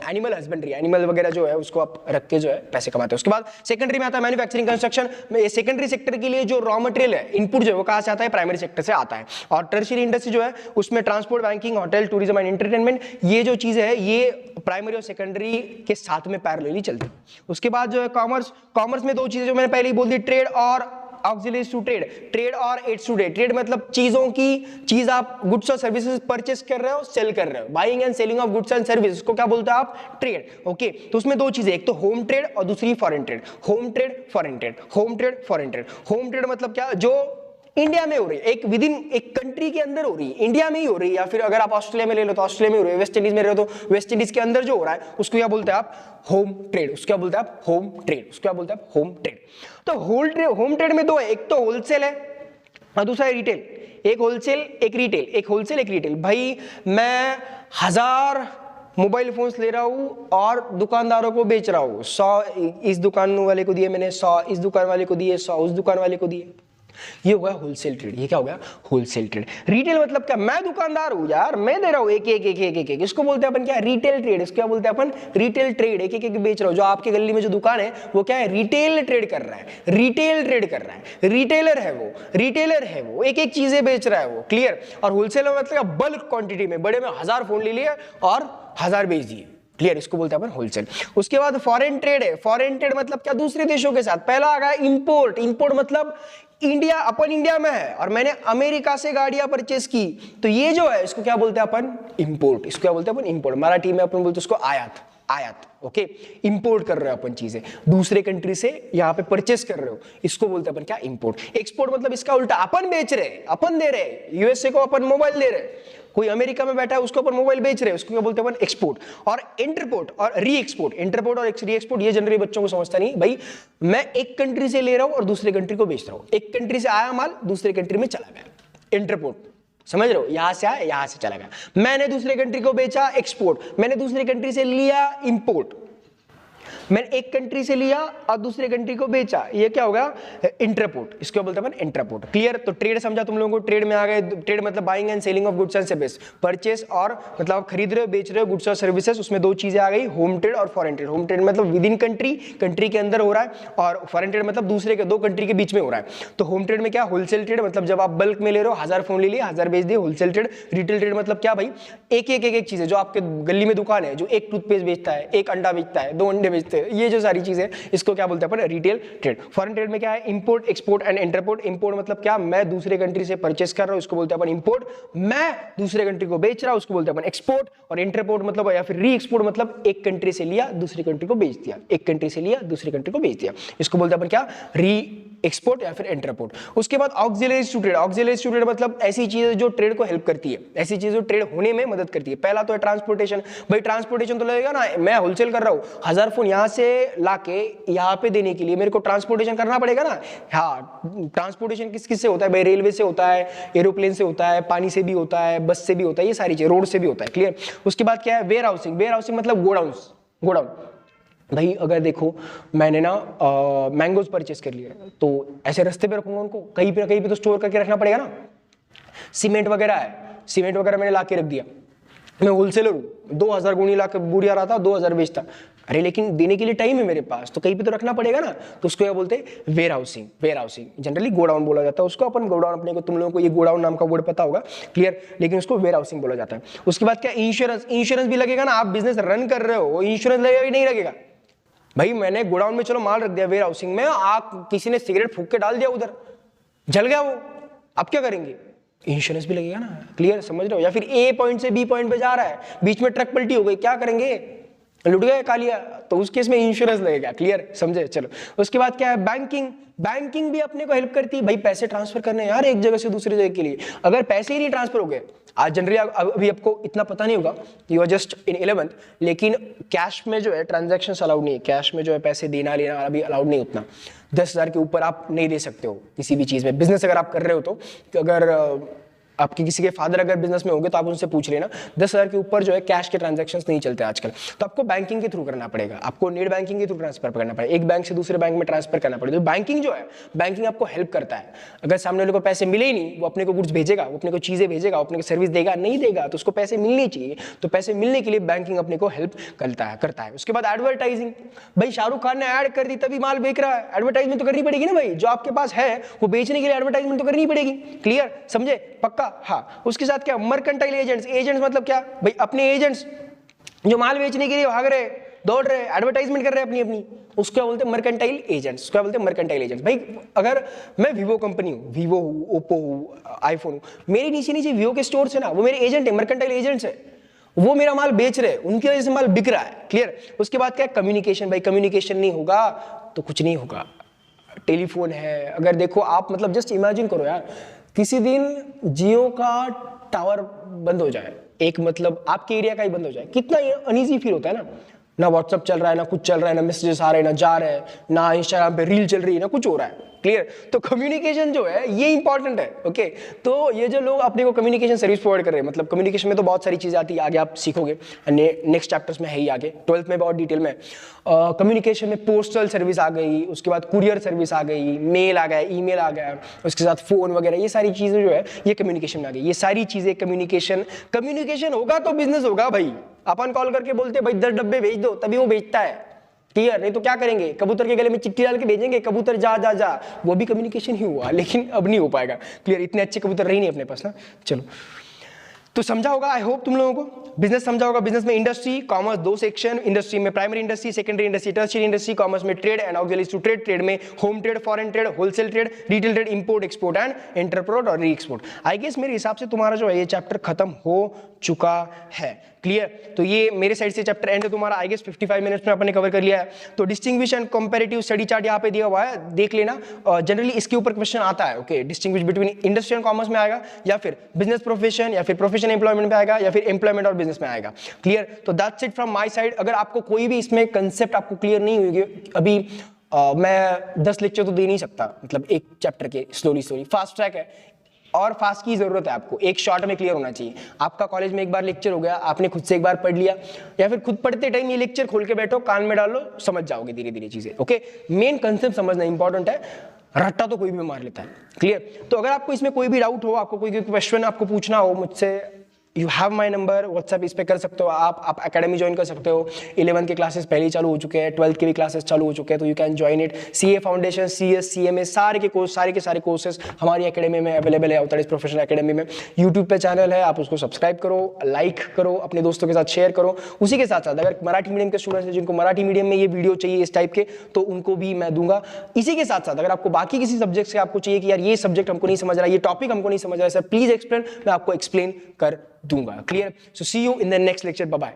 एनिमल हस्बेंड्री, एनिमल वगैरह जो है उसको आप रख के जो है पैसे कमाते हो। उसके बाद सेकेंडरी में आता है मैन्युफैक्चरिंग, कंस्ट्रक्शन। सेकेंडरी सेक्टर के लिए जो रॉ मटेरियल है, इनपुट जो है वो कहां से आता है, प्राइमरी सेक्टर से आता है। और टर्शियरी इंडस्ट्री जो है उसमें transport, banking, hotel, tourism and entertainment, ये जो चीजें है ये प्राइमरी और सेकेंडरी के साथ में पैरेलली चलती है। उसके बाद जो है कॉमर्स। कॉमर्स में दो चीजें जो मैंने पहले ही बोल दी, ट्रेड और ऑक्सिलरीज टू ट्रेड। ट्रेड और एड्स टू ट्रेड। ट्रेड मतलब चीजों की, चीज आप गुड्स और सर्विसेज परचेस कर रहे हो, सेल कर रहे हो, buying and selling of goods and services को क्या बोलते हैं आप, ट्रेड। ओके, तो उसमें दो चीजें, एक तो होम ट्रेड और दूसरी foreign trade. Home trade, foreign trade, home trade, foreign trade. Home trade मतलब क्या, जो इंडिया में हो रही है, एक विद इन एक कंट्री के अंदर हो रही है, इंडिया में ही हो रही है, या फिर अगर आप ऑस्ट्रेलिया में ले लो तो ऑस्ट्रेलिया में हो रही है, वेस्ट इंडीज में रहे हो तो वेस्ट इंडीज के अंदर जो हो रहा है उसको क्या बोलते हैं आप, होम ट्रेड। उसको क्या बोलते हैं आप, होम ट्रेड। उसको क्या बोलते हैं आप, होम ट्रेड। तो होम ट्रेड में दो है, एक तो होलसेल है और दूसरा है रिटेल। एक होलसेल, एक रिटेल, एक होलसेल, एक रिटेल। भाई मैं 1000 मोबाइल फोन्स ले रहा हूं और दुकानदारों को बेच रहा हूं, 100 इस दुकान वाले को दिए मैंने, 100 इस दुकान वाले को दिए, 100 उस दुकान वाले को दिए, ये हो गया होलसेल ट्रेड। ये क्या हो गया, होलसेल ट्रेड। रिटेल मतलब क्या, मैं दुकानदार हूं यार, मैं दे रहा हूं एक एक एक एक एक एक, इसको बोलते हैं अपन क्या, रिटेल ट्रेड। इसको क्या बोलते हैं अपन, रिटेल ट्रेड। एक एक एक बेच रहा हूं, जो आपके गली में जो दुकान है वो क्या है, रिटेल ट्रेड कर रहा है, रिटेल ट्रेड कर रहा है, रिटेलर है वो, रिटेलर है वो, एक एक चीजें बेच रहा है वो। क्लियर। और होलसेल मतलब बल्क क्वांटिटी में, बड़े में 1000 फोन ले लिए और 1000 बेच दिए। क्लियर, इसको बोलते हैं अपन होलसेल। उसके बाद फॉरेन ट्रेड है। फॉरेन ट्रेड मतलब क्या, दूसरे देशों के साथ। पहला आ गया इंपोर्ट। इंपोर्ट मतलब इंडिया, अपन इंडिया में है और मैंने अमेरिका से गाड़ियां परचेस की, तो ये जो है इसको क्या बोलते हैं अपन, इंपोर्ट। इसको क्या बोलते हैं अपन, इंपोर्ट। मराठी में अपन बोलते हैं उसको आयात, आयात। ओके, इंपोर्ट कर रहे हो अपन चीजें, दूसरे कंट्री से यहाँ पे परचेस कर रहे हो, इसको बोलते हैं अपन क्या, इंपोर्ट। एक्सपोर्ट मतलब इसका उल्टा, अपन बेच रहे, अपन दे रहे, यूएसए को अपन मोबाइल दे रहे, कोई अमेरिका में बैठा है उसको अपन मोबाइल बेच रहे हैं, उसको क्या बोलते हैं अपन, एक्सपोर्ट। और इंटरपोर्ट और री एक्सपोर्ट। इंटरपोर्ट और री एक्सपोर्ट ये जनरली बच्चों को समझता नहीं। भाई मैं एक कंट्री से ले रहा हूं और दूसरे कंट्री को बेच रहा हूं, एक कंट्री से आया माल दूसरे कंट्री में चला गया, इंटरपोर्ट। समझ रहे हो, यहां से आया यहां से चला गया। मैंने दूसरे कंट्री को बेचा, एक्सपोर्ट। मैंने दूसरे कंट्री से लिया, इंपोर्ट। मैंने एक कंट्री से लिया और दूसरे कंट्री को बेचा, ये क्या होगा, इंटरपोर्ट। इसको बोलते हैं इंटरपोर्ट। क्लियर। तो ट्रेड समझा तुम लोगों को, ट्रेड में आ गए। ट्रेड मतलब buying and selling of goods and service, purchase और मतलब आप खरीद रहे हो, बेच रहे हो गुड्स और सर्विसेज। उसमें दो चीजें आ गई, होम ट्रेड और फॉरेन ट्रेड। होम ट्रेड मतलब विद इन कंट्री, कंट्री के अंदर हो रहा है, और फॉरेन ट्रेड मतलब दूसरे के, दो कंट्री के बीच में हो रहा है। तो होम ट्रेड में क्या, होलसेल ट्रेड मतलब जब आप बल्क में ले रहे हो, 1000 फोन ले लिए, 1000 बेच दिए, होलसेल ट्रेड। रिटेल ट्रेड मतलब क्या भाई, एक एक एक एक चीज है, जो आपके गली में दुकान है, जो एक टूथपेस्ट बेचता है, एक अंडा बेचता है, 2 अंडे बेचते हैं, ये जो सारी चीजें, इसको क्या बोलते हैं अपन, रिटेल ट्रेड। फॉरेन ट्रेड में क्या है, import, export and interport. Import मतलब क्या, मैं दूसरे कंट्री से परचेस कर रहा हूं, इसको बोलते हैं अपन इंपोर्ट। मैं दूसरे कंट्री को बेच रहा हूं, उसको बोलते हैं अपन एक्सपोर्ट। और इंटरपोर्ट मतलब या फिर री एक्सपोर्ट मतलब एक कंट्री से लिया दूसरी कंट्री को बेच दिया, एक कंट्री से लिया दूसरी कंट्री को बेच दिया, इसको बोलते हैं अपन क्या, री एक्सपोर्ट या फिर इंटरपोर्ट। उसके बाद auxiliaries to trade. Auxiliaries to trade मतलब ऐसी चीजें जो ट्रेड को हेल्प करती है, ऐसी चीजें जो ट्रेड होने में मदद करती है। पहला तो है ट्रांसपोर्टेशन। भाई ट्रांसपोर्टेशन तो लगेगा ना, मैं होलसेल कर रहा हूं, 1000 फोन यहां से लाके यहां पे देने के लिए मेरे को ट्रांसपोर्टेशन करना पड़ेगा ना। हाँ, ट्रांसपोर्टेशन किस किस से होता है भाई, रेलवे से होता है, एरोप्लेन से होता है, पानी से भी होता है, बस से भी होता है, ये सारी चीजें, रोड से भी होता है। क्लियर। उसके बाद क्या है, वेयर हाउसिंग। वेयर हाउसिंग मतलब गोडाउन्स, गोडाउन। भाई अगर देखो मैंने ना मैंगोज परचेस कर लिए, तो ऐसे रास्ते पे रखूंगा उनको, कहीं पे ना कहीं पे तो स्टोर करके रखना पड़ेगा ना। सीमेंट वगैरह है, सीमेंट वगैरह मैंने लाके रख दिया, मैं होलसेलर हूँ, 2000 गुणी लाके बोरिया रहा था, 2000 बेचता, अरे लेकिन देने के लिए टाइम है मेरे पास, तो कहीं पे तो रखना पड़ेगा ना, तो उसको क्या बोलते हैं, warehousing. Warehousing generally godown बोला जाता है उसको, अपन गोडाउन, अपने को, तुम लोगों को ये गोडाउन नाम का वर्ड पता होगा। क्लियर। लेकिन उसको वेयर हाउसिंग बोला जाता है। उसके बाद क्या, इंश्योरेंस। इंश्योरेंस भी लगेगा ना, आप बिजनेस रन कर रहे हो, इंश्योरेंस लगेगा कि नहीं लगेगा। भाई मैंने गोडाउन में चलो माल रख दिया वेयर हाउसिंग में, आप किसी ने सिगरेट फूंक के डाल दिया उधर, जल गया वो, आप क्या करेंगे, इंश्योरेंस भी लगेगा ना। क्लियर, समझ रहे हो। या फिर ए पॉइंट से बी पॉइंट पे जा रहा है, बीच में ट्रक पलटी हो गई, क्या करेंगे, लुट गए खा लिया तो उस केस में इंश्योरेंस लगेगा, क्लियर, समझे। चलो उसके बाद क्या है, बैंकिंग। बैंकिंग भी अपने को हेल्प करती है भाई, पैसे ट्रांसफर करने यार एक जगह से दूसरी जगह के लिए। अगर पैसे ही नहीं ट्रांसफर हो गए, आज जनरली अभी आपको इतना पता नहीं होगा, you are just in 11th, लेकिन कैश में जो है ट्रांजैक्शन अलाउड नहीं है, कैश में जो है पैसे देना लेना अभी अलाउड नहीं उतना। 10,000 के ऊपर आप नहीं दे सकते हो किसी भी चीज़ में। बिजनेस अगर आप कर रहे हो तो अगर आपके किसी के फादर अगर बिजनेस में होंगे तो आप उनसे पूछ लेना, 10,000 के ऊपर जो है कैश के ट्रांजैक्शंस नहीं चलते आजकल। तो आपको बैंकिंग के थ्रू करना पड़ेगा, आपको नेट बैंकिंग के थ्रू ट्रांसफर करना पड़ेगा, एक बैंक से दूसरे बैंक में ट्रांसफर करना पड़ेगा। तो बैंकिंग जो है, बैंकिंग आपको हेल्प करता है। अगर सामने वाले को पैसे मिले ही नहीं, वो अपने को गुड्स भेजेगा, वो अपने को चीज़ें भेजेगा, अपने को सर्विस देगा, नहीं देगा, तो उसको पैसे मिलने चाहिए। तो पैसे मिलने के लिए बैंकिंग अपने को हेल्प करता है। उसके बाद एडवर्टाइजिंग, भाई शाहरुख खान ने ऐड कर दी तभी माल बेच रहा है, एडवर्टाइजमेंट तो करनी पड़ेगी ना भाई, जो आपके पास है वो बेचने के लिए एडवर्टाइजमेंट तो करनी पड़ेगी, क्लियर, समझे, पक्का। हाँ, उसके साथ क्या, मर्केंटाइल एजेंट्स। एजेंट्स मतलब क्या भाई, अपने एजेंट्स जो माल बेचने के लिए भाग रहे, दौड़ रहे, एडवर्टाइजमेंट कर रहे हैं अपनी, उसको बोलते हैं मर्केंटाइल एजेंट्स। उसको बोलते हैं मर्केंटाइल एजेंट्स। भाई अगर मैं वीवो कंपनी हूँ, वीवो हूँ, ओप्पो हूँ, आईफोन हूँ, मेरे नीचे वीवो के स्टोर्स है ना, वो मेरे एजेंट है, मर्केंटाइल एजेंट्स है, वो मेरा माल बेच रहे हैं, उनकी वजह से माल बिक रहा है, क्लियर। उसके बाद क्या है, कम्युनिकेशन। भाई कम्युनिकेशन नहीं होगा तो कुछ नहीं होगा। टेलीफोन है, अगर देखो आप मतलब जस्ट इमेजिन करो यार, किसी दिन जियो का टावर बंद हो जाए, एक मतलब आपके एरिया का ही बंद हो जाए, कितना अनईजी फील होता है ना व्हाट्सअप चल रहा है, ना कुछ चल रहा है, ना मैसेजेस आ रहे हैं, ना जा रहे हैं, ना इंस्टाग्राम पे रील चल रही है, ना कुछ हो रहा है, क्लियर। तो कम्युनिकेशन जो है ये इंपॉर्टेंट है, ओके। तो ये जो लोग अपने को कम्युनिकेशन सर्विस प्रोवाइड कर रहे हैं, मतलब कम्युनिकेशन में तो बहुत सारी चीजें आती है, आगे आप सीखोगे, नेक्स्ट चैप्टर्स में है ही, आगे 12th में बहुत डिटेल में। कम्युनिकेशन में पोस्टल सर्विस आ गई, उसके बाद कुरियर सर्विस आ गई, मेल आ गया, ईमेल आ गया, उसके साथ फोन वगैरह, ये सारी चीजें जो है ये कम्युनिकेशन में आ गई। ये सारी चीजें कम्युनिकेशन होगा तो बिजनेस होगा भाई। अपन कॉल करके बोलते भाई 10 डब्बे भेज दो, तभी वो बेचता है, क्लियर। नहीं तो क्या करेंगे, कबूतर के गले में चिट्ठी डाल के भेजेंगे, कबूतर जा जा जा, वो भी कम्युनिकेशन ही हुआ, लेकिन अब नहीं हो पाएगा, क्लियर। इतने अच्छे कबूतर रही नहीं अपने पास ना। चलो तो समझा होगा, आई होप तुम लोगों को बिजनेस समझा होगा। बिजनेस में इंडस्ट्री, कॉमर्स, दो सेक्शन, इंडस्ट्री में primary industry, secondary industry, tertiary industry, commerce में trade and auxiliaries to trade, trade में home trade, foreign trade, wholesale trade, retail trade, import export and entrepot और re export. I guess मेरे हिसाब से तुम्हारा जो है ये चैप्टर खत्म हो चुका है, क्लियर। तो ये मेरे साइड से चैप्टर एंड है तुम्हारा, आई गेस 55 मिनट्स में अपने कवर कर लिया है। तो distinguish and comparative study chart यहाँ पे दिया हुआ है, देख लेना। जनरली इसके ऊपर क्वेश्चन आता है, okay. Distinguish between industry and commerce में आएगा, या फिर बिजनेस प्रोफेशन, या फिर प्रोफेशन एम्प्लॉयमेंट में आएगा, या फिर एम्प्लॉयमेंट और बिजनेस में आएगा, क्लियर। तो that's it from my side. अगर आपको कोई भी इसमें कंसेप्ट आपको क्लियर नहीं हुई, अभी मैं 10 लेक्चर तो दे नहीं सकता, मतलब एक चैप्टर के स्लोली फास्ट ट्रैक है, और फास्ट की जरूरत है आपको, एक शॉर्ट में क्लियर होना चाहिए। आपका कॉलेज में एक बार लेक्चर हो गया, आपने खुद से एक बार पढ़ लिया, या फिर खुद पढ़ते टाइम ये लेक्चर खोल के बैठो, कान में डालो, समझ जाओगे धीरे धीरे चीजें, ओके। मेन कंसेप्ट समझना इंपॉर्टेंट है, रट्टा तो कोई भी मार लेता है, क्लियर। तो अगर आपको इसमें कोई भी डाउट हो, आपको कोई क्वेश्चन आपको पूछना हो मुझसे, you have my number, WhatsApp इस पे कर सकते हो आप एकेडमी ज्वाइन कर सकते हो। 11 के क्लासेस पहले ही चालू हो चुके हैं, 12 के भी क्लासेस चालू हो चुके हैं, तो you can join it. CA foundation, CS, CMA, सारे के सारे कोर्सेज हमारी एकेडमी में अवेलेबल है, अवतार प्रोफेशनल एकेडमी में। यूट्यूब पे चैनल है, आप उसको सब्सक्राइब करो, लाइक करो, अपने दोस्तों के साथ शेयर करो। उसी के साथ साथ अगर मराठी मीडियम के स्टूडेंट्स हैं, जिनको मराठी मीडियम में ये वीडियो चाहिए इस टाइप के, तो उनको भी मैं दूंगा। इसी के साथ साथ अगर आपको बाकी किसी सब्जेक्ट से आपको चाहिए कि यार ये सब्जेक्ट हमको नहीं समझ रहा, ये टॉपिक हमको नहीं समझ रहा है सर, प्लीज एक्सप्लेन, मैं आपको एक्सप्लेन कर दूंगा, clear. So see you in the next lecture, bye bye.